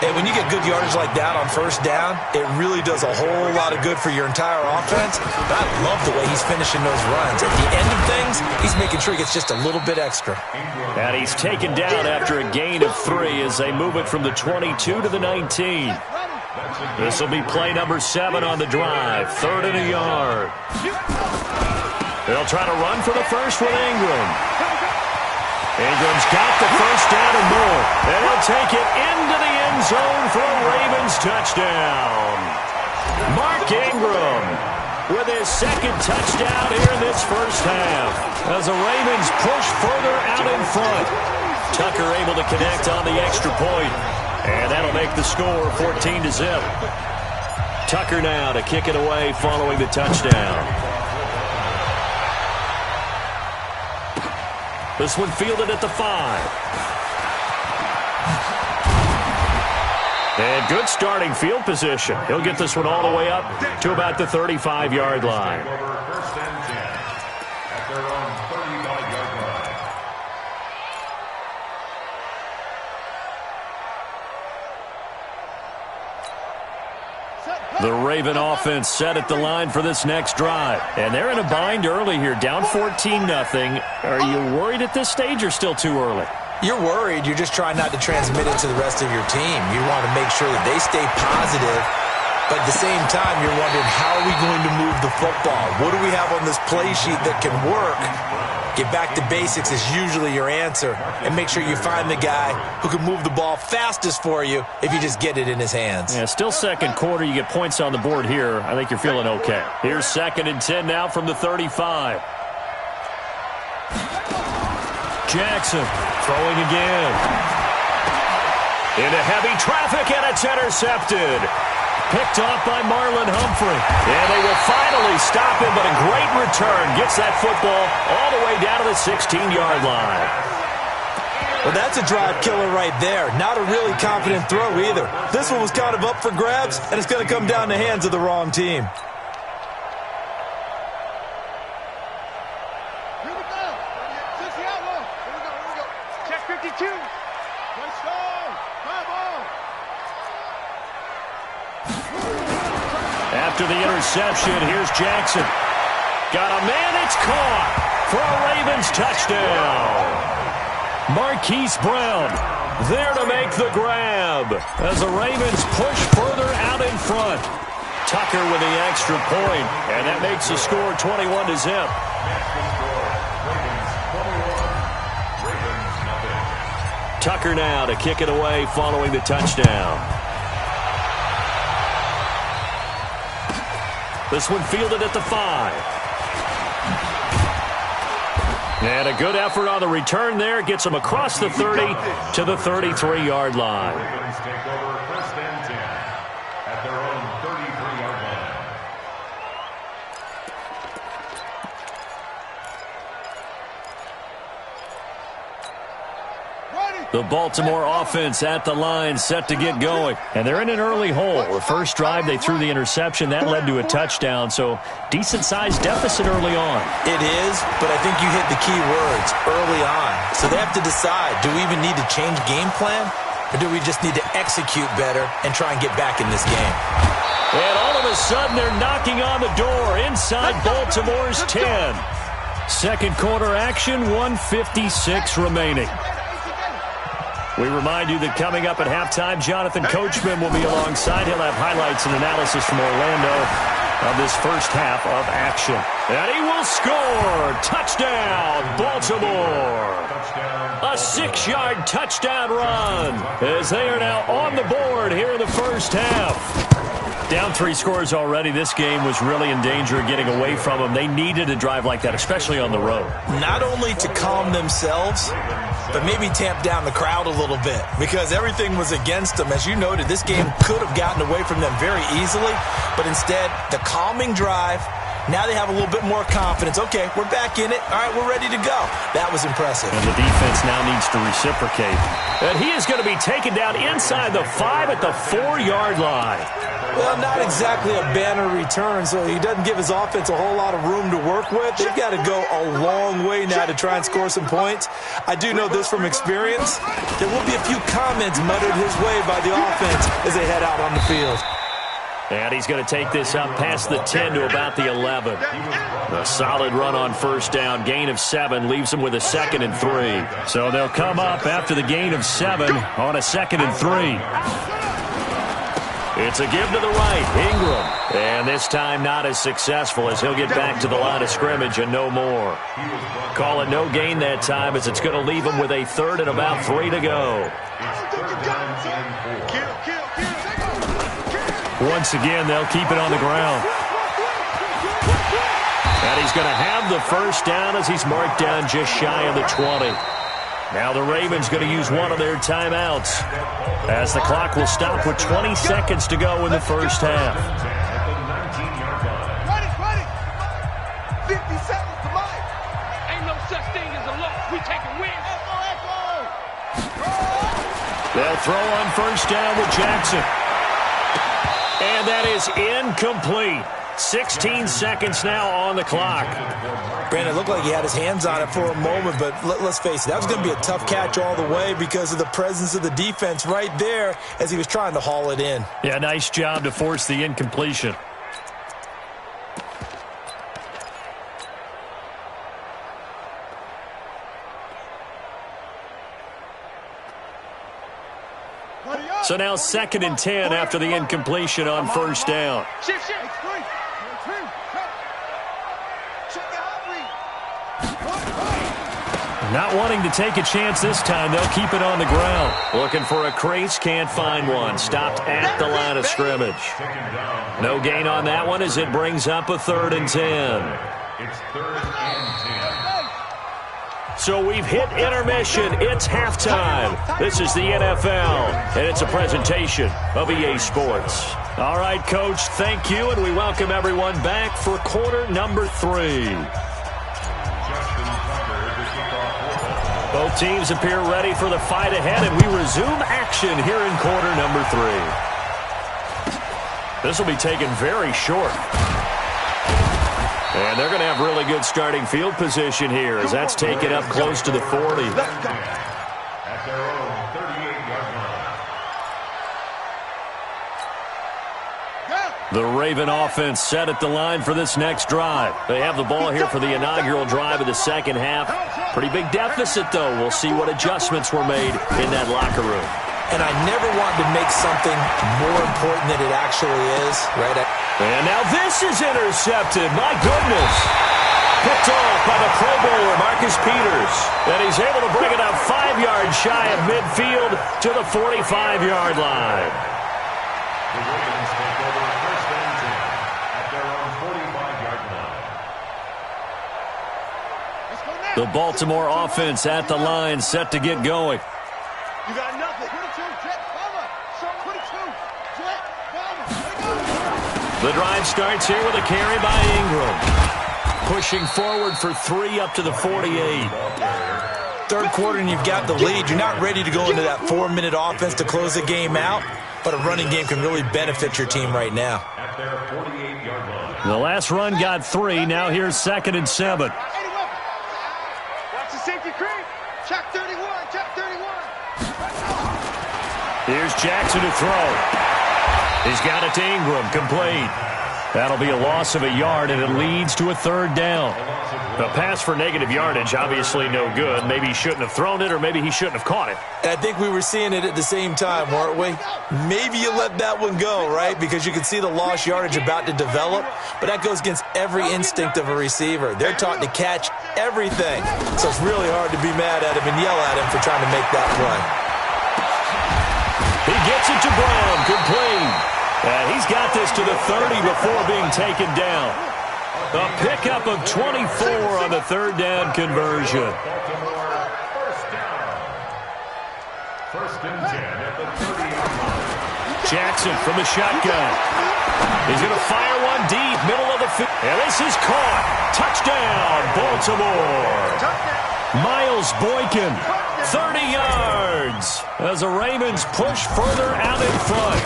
And when you get good yardage like that on first down, it really does a whole lot of good for your entire offense. But I love the way he's finishing those runs. At the end of things, he's making sure he gets just a little bit extra. And he's taken down after a gain of 3 as they move it from the 22 to the 19. This will be play number 7 on the drive. 3rd and a yard. They'll try to run for the first with Ingram. Ingram's got the first down and more. And he'll take it into the end zone for a Ravens touchdown. Mark Ingram with his 2nd touchdown here in this first half as the Ravens push further out in front. Tucker able to connect on the extra point. And that'll make the score 14-0. Tucker now to kick it away following the touchdown. This one fielded at the 5. And good starting field position. He'll get this one all the way up to about the 35-yard line. First and 10 at their own 35-yard line. The Raven offense set at the line for this next drive. And they're in a bind early here, down 14-0. Are you worried at this stage or still too early? You're worried. You're just trying not to transmit it to the rest of your team. You want to make sure that they stay positive. But at the same time, you're wondering, how are we going to move the football? What do we have on this play sheet that can work? Get back to basics is usually your answer. And make sure you find the guy who can move the ball fastest for you if you just get it in his hands. Yeah, still second quarter. You get points on the board here. I think you're feeling okay. Here's 2nd and 10 now from the 35. Jackson throwing again. Into heavy traffic, and it's intercepted. Picked off by Marlon Humphrey. And they will finally stop him, but a great return. Gets that football all the way down to the 16-yard line. Well, that's a drive killer right there. Not a really confident throw either. This one was kind of up for grabs, and it's going to come down the hands of the wrong team. Here we go. Six the outlaw. Here we go, here we go. Check 52. Let's go. Come on. After the interception, here's Jackson. Got a man, it's caught for a Ravens touchdown. Marquise Brown there to make the grab as the Ravens push further out in front. Tucker with the extra point, and that makes the score 21-0. Tucker now to kick it away following the touchdown. This one fielded at the 5. And a good effort on the return there. Gets him across the 30 to the 33-yard line. Ravens take over 1st and 10 at their own 33-yard line. The Baltimore offense at the line, set to get going. And they're in an early hole. The first drive, they threw the interception. That led to a touchdown, so decent-sized deficit early on. It is, but I think you hit the key words, early on. So they have to decide, do we even need to change game plan, or do we just need to execute better and try and get back in this game? And all of a sudden, they're knocking on the door inside Baltimore's 10. Second quarter action, 1:56 remaining. We remind you that coming up at halftime, Jonathan Coachman will be alongside. He'll have highlights and analysis from Orlando of this first half of action. And he will score! Touchdown, Baltimore! A 6-yard touchdown run as they are now on the board here in the first half. Down 3 scores already. This game was really in danger of getting away from them. They needed a drive like that, especially on the road. Not only to calm themselves, but maybe tamp down the crowd a little bit because everything was against them. As you noted, this game could have gotten away from them very easily, but instead, the calming drive, now they have a little bit more confidence. Okay, we're back in it. All right, we're ready to go. That was impressive. And the defense now needs to reciprocate. And he is going to be taken down inside the 5 at the 4-yard line. Well, not exactly a banner return, so he doesn't give his offense a whole lot of room to work with. They've got to go a long way now to try and score some points. I do know this from experience. There will be a few comments muttered his way by the offense as they head out on the field. And he's going to take this up past the 10 to about the 11. A solid run on first down. Gain of 7 leaves him with a 2nd and 3. So they'll come up after the gain of 7 on a 2nd and 3. It's a give to the right, Ingram. And this time not as successful as he'll get back to the line of scrimmage and no more. Call it no gain that time as it's going to leave him with a 3rd and about 3 to go. Once again, they'll keep it on the ground. And he's going to have the first down as he's marked down just shy of the 20. Now the Ravens going to use one of their timeouts as the clock will stop with 20 seconds to go in the first half. 50 seconds to mine. Ain't no such thing as a loss. We taking wins. They'll throw on first down with Jackson. And that is incomplete. 16 seconds now on the clock. Brandon, it looked like he had his hands on it for a moment, but let's face it, that was going to be a tough catch all the way because of the presence of the defense right there as he was trying to haul it in. Yeah, nice job to force the incompletion. So now 2nd and 10 after the incompletion on first down. Not wanting to take a chance this time, they'll keep it on the ground. Looking for a crease, can't find one. Stopped at the line of scrimmage. No gain on that one as it brings up a 3rd and 10. It's 3rd and 10. So we've hit intermission. It's halftime. This is the NFL, and it's a presentation of EA Sports. All right, Coach, thank you, and we welcome everyone back for quarter number 3. Both teams appear ready for the fight ahead, and we resume action here in quarter number 3. This will be taken very short. And they're going to have really good starting field position here as that's taken up close to the 40. At their own 38-yard line. The Raven offense set at the line for this next drive. They have the ball here for the inaugural drive of the second half. Pretty big deficit, though. We'll see what adjustments were made in that locker room. And I never wanted to make something more important than it actually is, right? And now this is intercepted. My goodness. Picked off by the Pro Bowler, Marcus Peters. And he's able to bring it up 5 yards shy of midfield to the 45-yard line. The Ravens take over 1st and 10 at their own 45-yard line. The Baltimore offense at the line, set to get going. You got nothing. 22, jet, cover. 22, jet, cover. The drive starts here with a carry by Ingram. Pushing forward for 3 up to the 48. Third quarter and you've got the lead. You're not ready to go into that 4-minute offense to close the game out, but a running game can really benefit your team right now. At their 48-yard line. The last run got 3. Now here's 2nd and 7. Watch the safety creep. Check 31. Check 31. Here's Jackson to throw. He's got it to Ingram, complete. That'll be a loss of a yard, and it leads to a 3rd down. The pass for negative yardage, obviously no good. Maybe he shouldn't have thrown it, or maybe he shouldn't have caught it. And I think we were seeing it at the same time, weren't we? Maybe you let that one go, right? Because you can see the lost yardage about to develop, but that goes against every instinct of a receiver. They're taught to catch everything, so it's really hard to be mad at him and yell at him for trying to make that play. He gets it to Brown, complete. And he's got this to the 30 before being taken down. A pickup of 24 on the 3rd down conversion. Baltimore, first down. 1st and 10 at the 30-yard line. Jackson from the shotgun. He's going to fire one deep, middle of the field. And this is caught. Touchdown, Baltimore. Miles Boykin, 30 yards. As the Ravens push further out in front.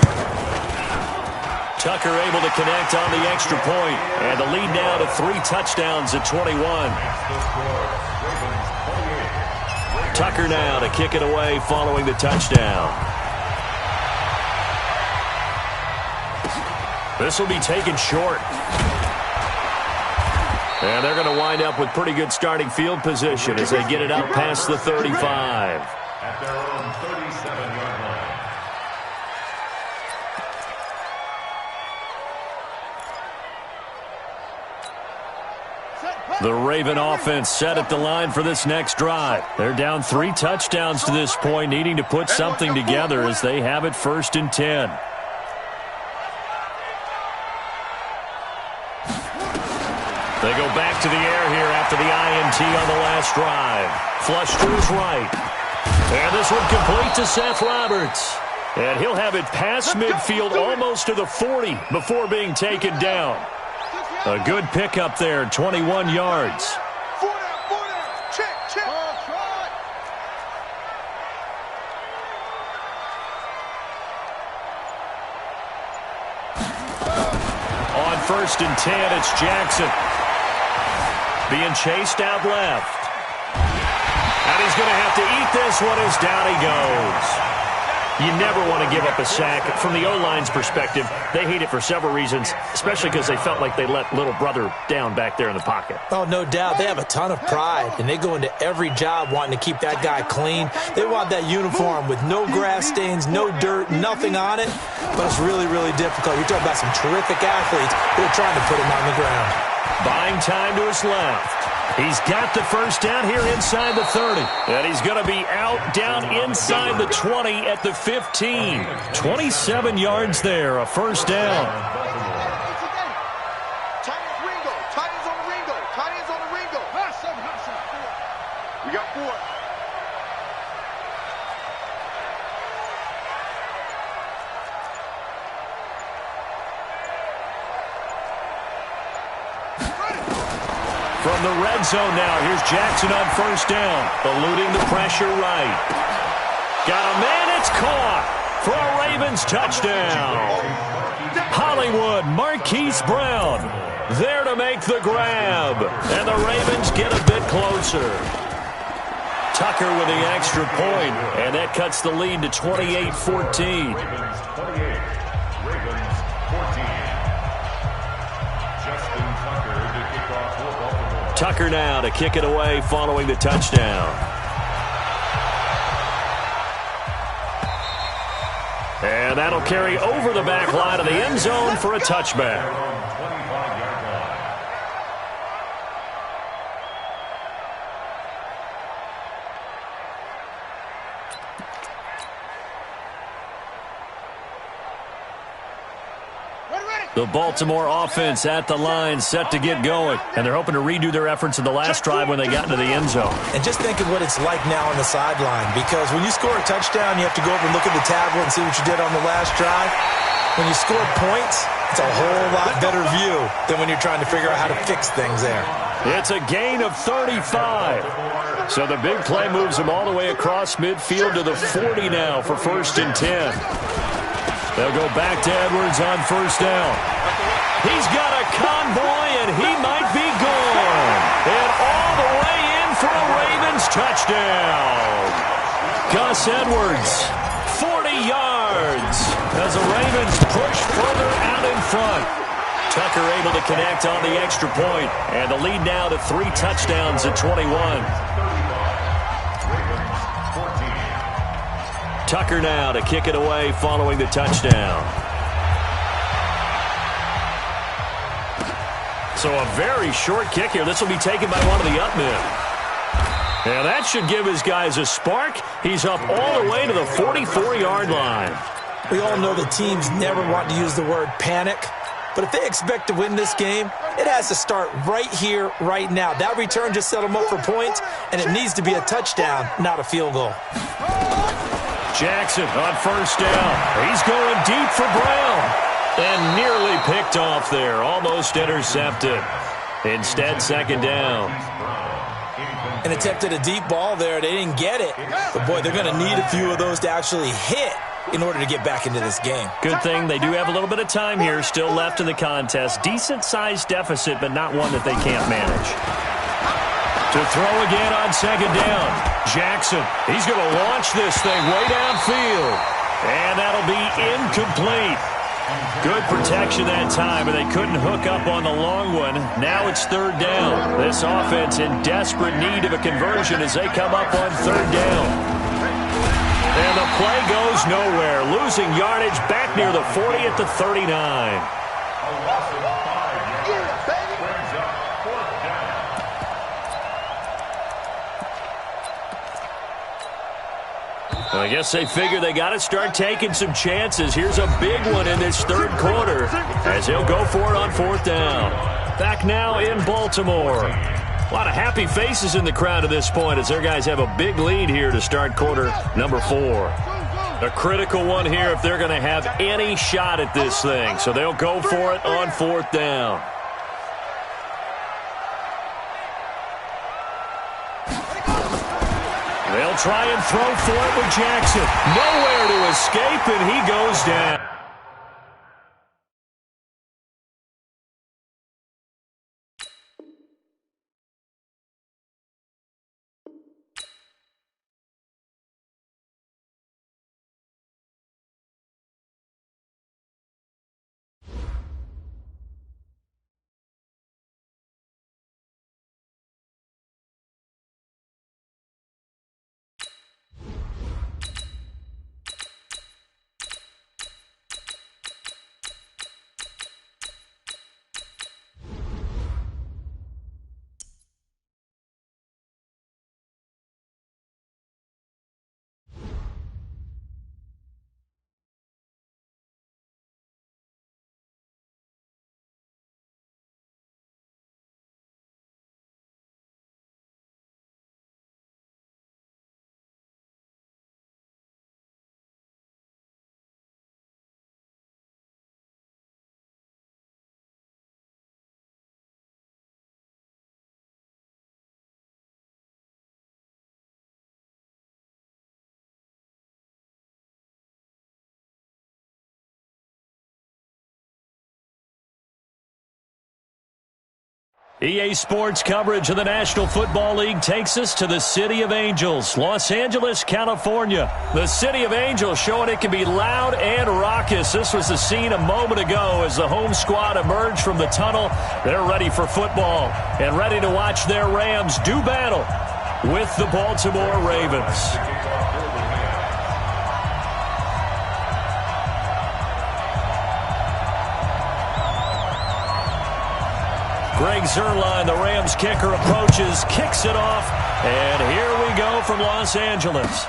Tucker able to connect on the extra point. And the lead now to 3 touchdowns at 21. Tucker now to kick it away following the touchdown. This will be taken short. And they're going to wind up with pretty good starting field position as they get it out past the 35. At their own 37-yard line. The Raven offense set at the line for this next drive. They're down 3 touchdowns to this point, needing to put something together as they have it 1st and 10. They go back to the air here after the INT on the last drive. Flush to his right. And this one complete to Seth Roberts. And he'll have it past midfield almost to the 40 before being taken down. A good pickup there, 21 yards. 4 down. Check, check. On 1st and 10, it's Jackson. Being chased out left. And he's going to have to eat this one as down he goes. You never want to give up a sack. From the O-line's perspective, they hate it for several reasons, especially because they felt like they let little brother down back there in the pocket. Oh, no doubt. They have a ton of pride, and they go into every job wanting to keep that guy clean. They want that uniform with no grass stains, no dirt, nothing on it. But it's really, really difficult. You're talking about some terrific athletes who are trying to put him on the ground. Buying time to his left. He's got the 1st down here inside the 30. And he's going to be out down inside the 20 at the 15. 27 yards there, a 1st down. Tight ends on the Ringo. We got 4. From the red zone now, here's Jackson on 1st down. Eluding the pressure right. Got a man, it's caught for a Ravens touchdown. Hollywood, Marquise Brown, there to make the grab. And the Ravens get a bit closer. Tucker with the extra point, and that cuts the lead to 28-14. Ravens 28, Ravens 14. Justin Tucker to kick off for Baltimore. Tucker now to kick it away following the touchdown. And that'll carry over the back line of the end zone for a touchback. The Baltimore offense at the line, set to get going. And they're hoping to redo their efforts in the last drive when they got into the end zone. And just think of what it's like now on the sideline, because when you score a touchdown, you have to go over and look at the tablet and see what you did on the last drive. When you score points, it's a whole lot better view than when you're trying to figure out how to fix things there. It's a gain of 35. So the big play moves them all the way across midfield to the 40 now for 1st and 10. They'll go back to Edwards on 1st down. He's got a convoy, and he might be gone. And all the way in for a Ravens touchdown. Gus Edwards, 40 yards as the Ravens push further out in front. Tucker able to connect on the extra point, and the lead now to 3 touchdowns at 21. Tucker now to kick it away following the touchdown. So a very short kick here. This will be taken by one of the up men. And that should give his guys a spark. He's up all the way to the 44-yard line. We all know the teams never want to use the word panic. But if they expect to win this game, it has to start right here, right now. That return just set them up for points, and it needs to be a touchdown, not a field goal. Jackson on 1st down. He's going deep for Brown. And nearly picked off there. Almost intercepted. Instead, 2nd down. And attempted a deep ball there. They didn't get it. But, boy, they're going to need a few of those to actually hit in order to get back into this game. Good thing they do have a little bit of time here still left in the contest. Decent-sized deficit, but not one that they can't manage. To throw again on 2nd down. Jackson, he's going to launch this thing way downfield. And that'll be incomplete. Good protection that time, and they couldn't hook up on the long one. Now it's 3rd down. This offense in desperate need of a conversion as they come up on 3rd down. And the play goes nowhere. Losing yardage back near the 40 at the 39. I guess they figure they got to start taking some chances. Here's a big one in this 3rd quarter as he'll go for it on 4th down. Back now in Baltimore. A lot of happy faces in the crowd at this point as their guys have a big lead here to start quarter number 4. A critical one here if they're going to have any shot at this thing. So they'll go for it on 4th down. They'll try and throw for it with Jackson. Nowhere to escape, and he goes down. EA Sports coverage of the National Football League takes us to the City of Angels, Los Angeles, California. The City of Angels showing it can be loud and raucous. This was the scene a moment ago as the home squad emerged from the tunnel. They're ready for football and ready to watch their Rams do battle with the Baltimore Ravens. Greg Zuerlein, the Rams kicker, approaches, kicks it off, and here we go from Los Angeles.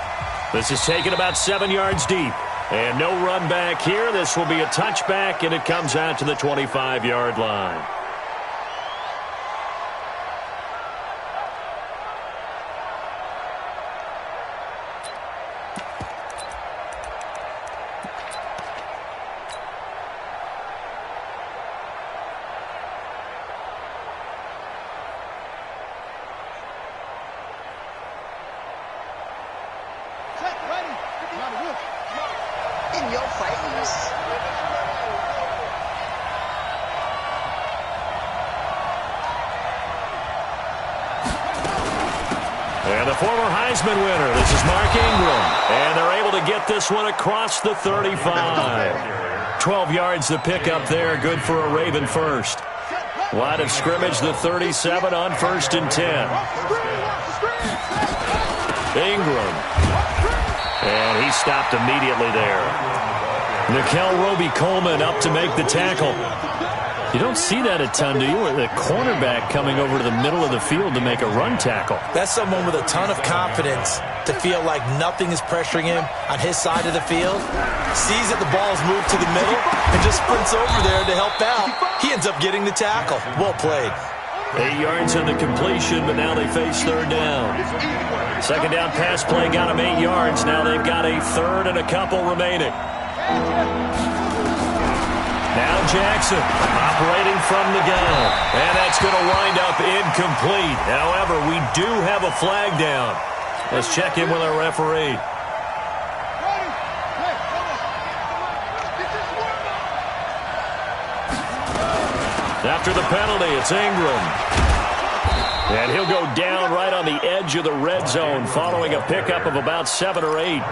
This is taken about 7 yards deep, and no run back here. This will be a touchback, and it comes out to the 25-yard line. In your face. And the former Heisman winner, this is Mark Ingram. And they're able to get this one across the 35. 12 yards to pick up there, good for a Raven first. Line of scrimmage, the 37 on 1st and 10. Ingram. And he stopped immediately there. Nickel Roby-Coleman up to make the tackle. You don't see that a ton, do you? The cornerback coming over to the middle of the field to make a run tackle. That's someone with a ton of confidence to feel like nothing is pressuring him on his side of the field. Sees that the ball's moved to the middle and just sprints over there to help out. He ends up getting the tackle. Well played. 8 yards in the completion, but now they face 3rd down. 2nd down pass play got them 8 yards. Now they've got a 3rd and a couple remaining. Now Jackson operating from the gun. And that's going to wind up incomplete. However, we do have a flag down. Let's check in with our referee. After the penalty, it's Ingram. And he'll go down right on the edge of the red zone following a pickup of about 7 or 8.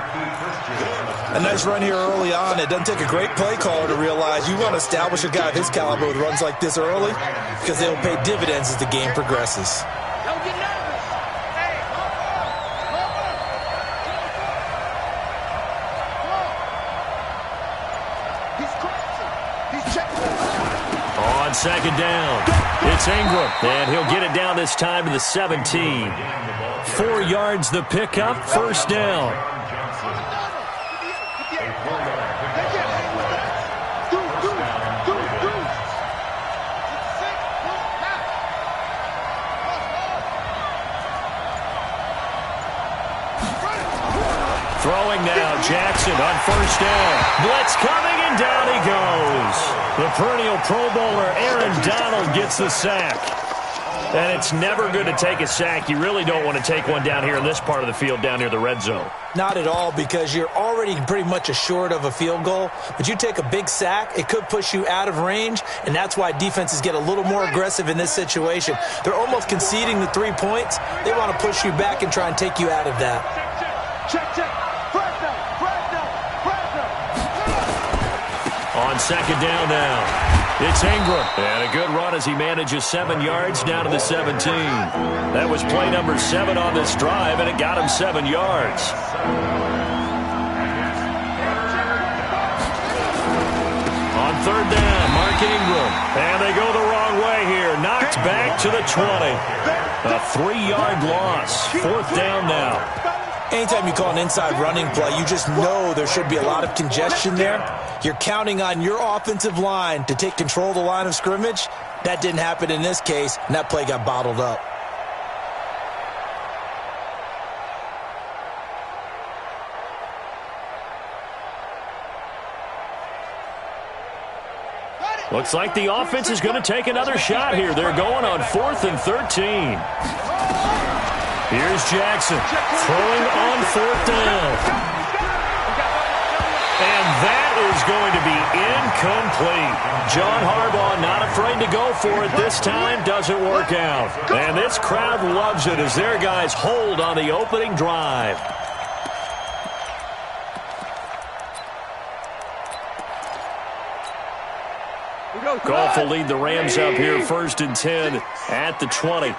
A nice run here early on. It doesn't take a great play caller to realize you want to establish a guy of his caliber with runs like this early because they'll pay dividends as the game progresses. Don't get nervous. Hey. He's crashing. He's checking. On 2nd down, it's Ingram. And he'll get it down this time to the 17. 4 yards the pickup, 1st down. Throwing now, Jackson on 1st down. Blitz coming, and down he goes. The perennial Pro Bowler Aaron Donald gets the sack. And it's never good to take a sack. You really don't want to take one down here in this part of the field, down near the red zone. Not at all, because you're already pretty much assured of a field goal. But you take a big sack, it could push you out of range, and that's why defenses get a little more aggressive in this situation. They're almost conceding the 3 points. They want to push you back and try and take you out of that. Check. On 2nd down now. It's Ingram. And a good run as he manages 7 yards down to the 17. That was play number 7 on this drive, and it got him 7 yards. On 3rd down, Mark Ingram. And they go the wrong way here. Knocked back to the 20. A 3-yard loss. 4th down now. Anytime you call an inside running play, you just know there should be a lot of congestion there. You're counting on your offensive line to take control of the line of scrimmage. That didn't happen in this case, and that play got bottled up. Looks like the offense is going to take another shot here. They're going on 4th and 13. Here's Jackson throwing on 4th down. And that is going to be incomplete. John Harbaugh not afraid to go for it this time. Doesn't work out. And this crowd loves it as their guys hold on the opening drive. Goff will lead the Rams up here 1st and 10 at the 20.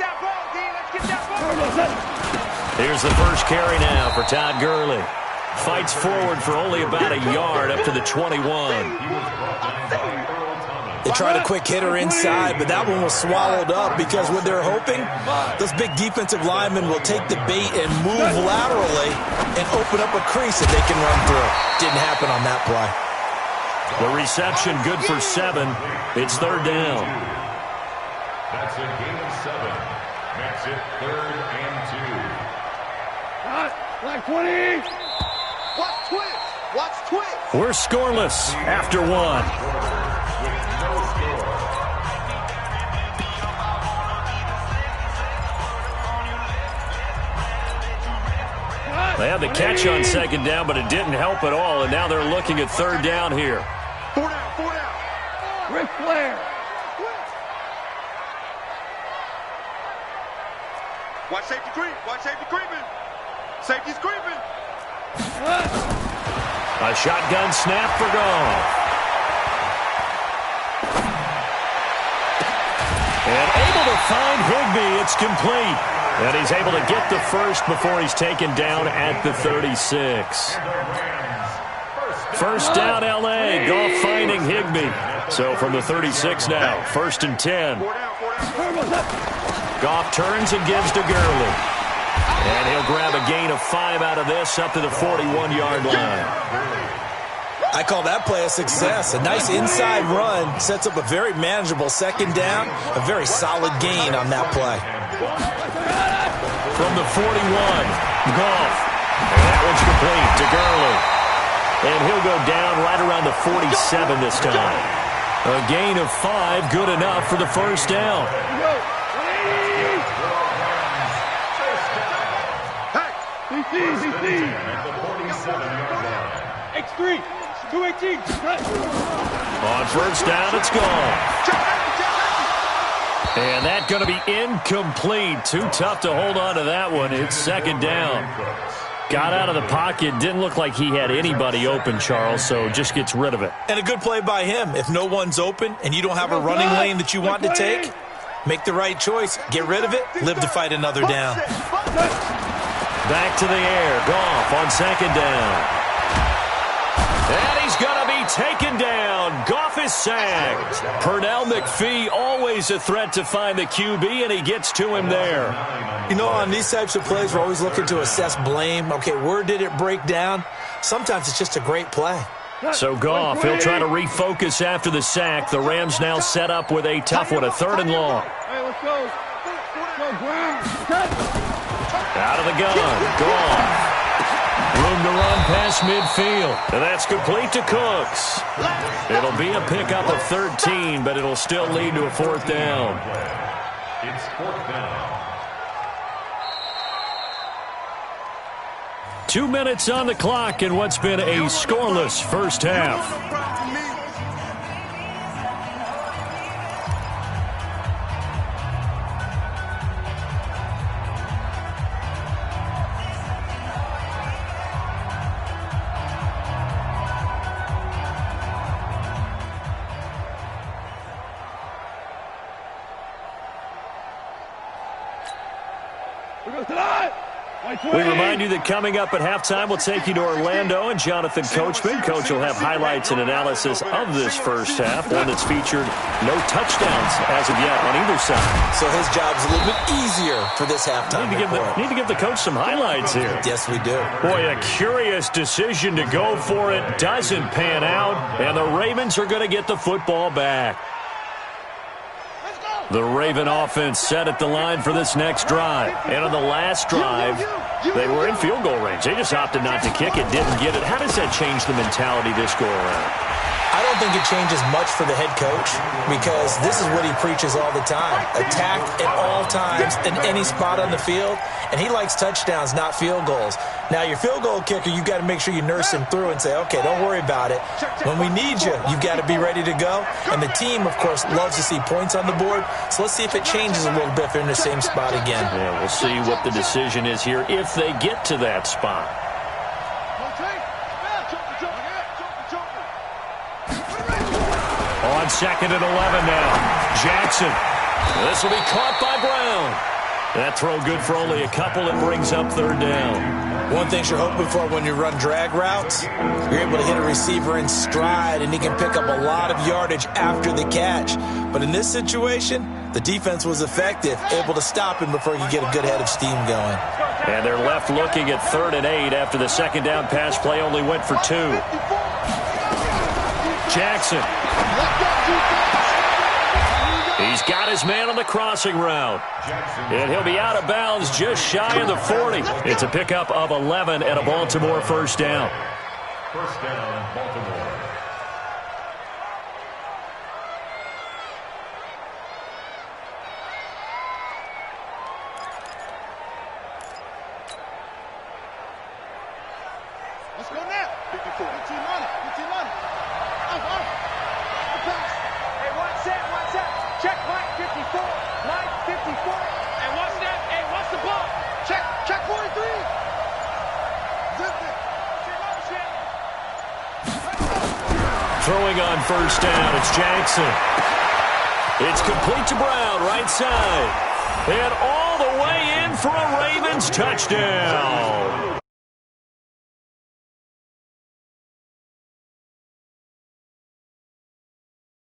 Here's the first carry now for Todd Gurley. Fights forward for only about a yard up to the 21. They tried a quick hitter inside, but that one was swallowed up because what they're hoping, those big defensive linemen will take the bait and move laterally and open up a crease that they can run through. Didn't happen on that play. The reception good for 7. It's 3rd down. That's a gain of 7. Makes it 3rd and 2. Like 20. Watch twist. We're scoreless after 1. They had the catch on second down, but it didn't help at all, and now they're looking at third down here. 4 down. Ric Flair. Watch safety creep. Watch safety creeping. Safety's creeping. A shotgun snap for Goff. And able to find Higbee. It's complete. And he's able to get the first before he's taken down at the 36. First down, L.A. Goff finding Higbee. So from the 36 now, 1st and 10. 4 down. Goff turns and gives to Gurley. And he'll grab a gain of 5 out of this up to the 41-yard line. I call that play a success. A nice inside run sets up a very manageable second down, a very solid gain on that play. From the 41, Goff. And that one's complete to Gurley. And he'll go down right around the 47 this time. A gain of 5, good enough for the first down. X3, 218. On first down, it's gone. And that's going to be incomplete. Too tough to hold on to that one. It's second down. Got out of the pocket. Didn't look like he had anybody open, Charles, so just gets rid of it. And a good play by him. If no one's open and you don't have a running lane that you want to take, make the right choice. Get rid of it. Live to fight another down. Back to the air. Goff on second down. And he's going to be taken down. Goff is sacked. Pernell McPhee, always a threat to find the QB, and he gets to him there. You know, on these types of plays, we're always looking to assess blame. Okay, where did it break down? Sometimes it's just a great play. So Goff, he'll try to refocus after the sack. The Rams now set up with a tough one, a 3rd and long. Hey, let's go. Go, ground. Out of the gun. Goff. Room to run past midfield. And that's complete to Cooks. It'll be a pickup of 13, but it'll still lead to a 4th down. It's 4th down. 2 minutes on the clock in what's been a scoreless first half. We remind you that coming up at halftime, we'll take you to Orlando and Jonathan Coachman. Coach will have highlights and analysis of this first half, one that's featured no touchdowns as of yet on either side. So his job's a little bit easier for this halftime. Need to give the coach some highlights here. Yes, we do. Boy, a curious decision to go for it. Doesn't pan out, and the Ravens are going to get the football back. The Raven offense set at the line for this next drive. And on the last drive, they were in field goal range. They just opted not to kick it, didn't get it. How does that change the mentality this go around? I don't think it changes much for the head coach because this is what he preaches all the time. Attack at all times in any spot on the field, and he likes touchdowns, not field goals. Now, your field goal kicker, you've got to make sure you nurse him through and say, okay, don't worry about it. When we need you, you've got to be ready to go. And the team, of course, loves to see points on the board. So let's see if it changes a little bit if they're in the same spot again. Yeah, we'll see what the decision is here if they get to that spot. On 2nd and 11 now. Jackson. This will be caught by Brown. That throw good for only a couple and brings up 3rd down. One thing you're hoping for when you run drag routes, you're able to hit a receiver in stride, and he can pick up a lot of yardage after the catch. But in this situation, the defense was effective, able to stop him before he could get a good head of steam going. And they're left looking at 3rd and 8 after the second down pass play only went for 2. Jackson. He's got his man on the crossing route. And he'll be out of bounds just shy of the 40. It's a pickup of 11 and a Baltimore first down. First down, Baltimore. to him. 15 on it. 15 on it. The pass. Hey, what's that? What's that? Check Mike 54. Mike 54. And what's that? Hey, what's the ball? Check 43. Zip it. Throwing on first down, it's Jackson. It's complete to Brown, right side. And all the way in for a Ravens touchdown.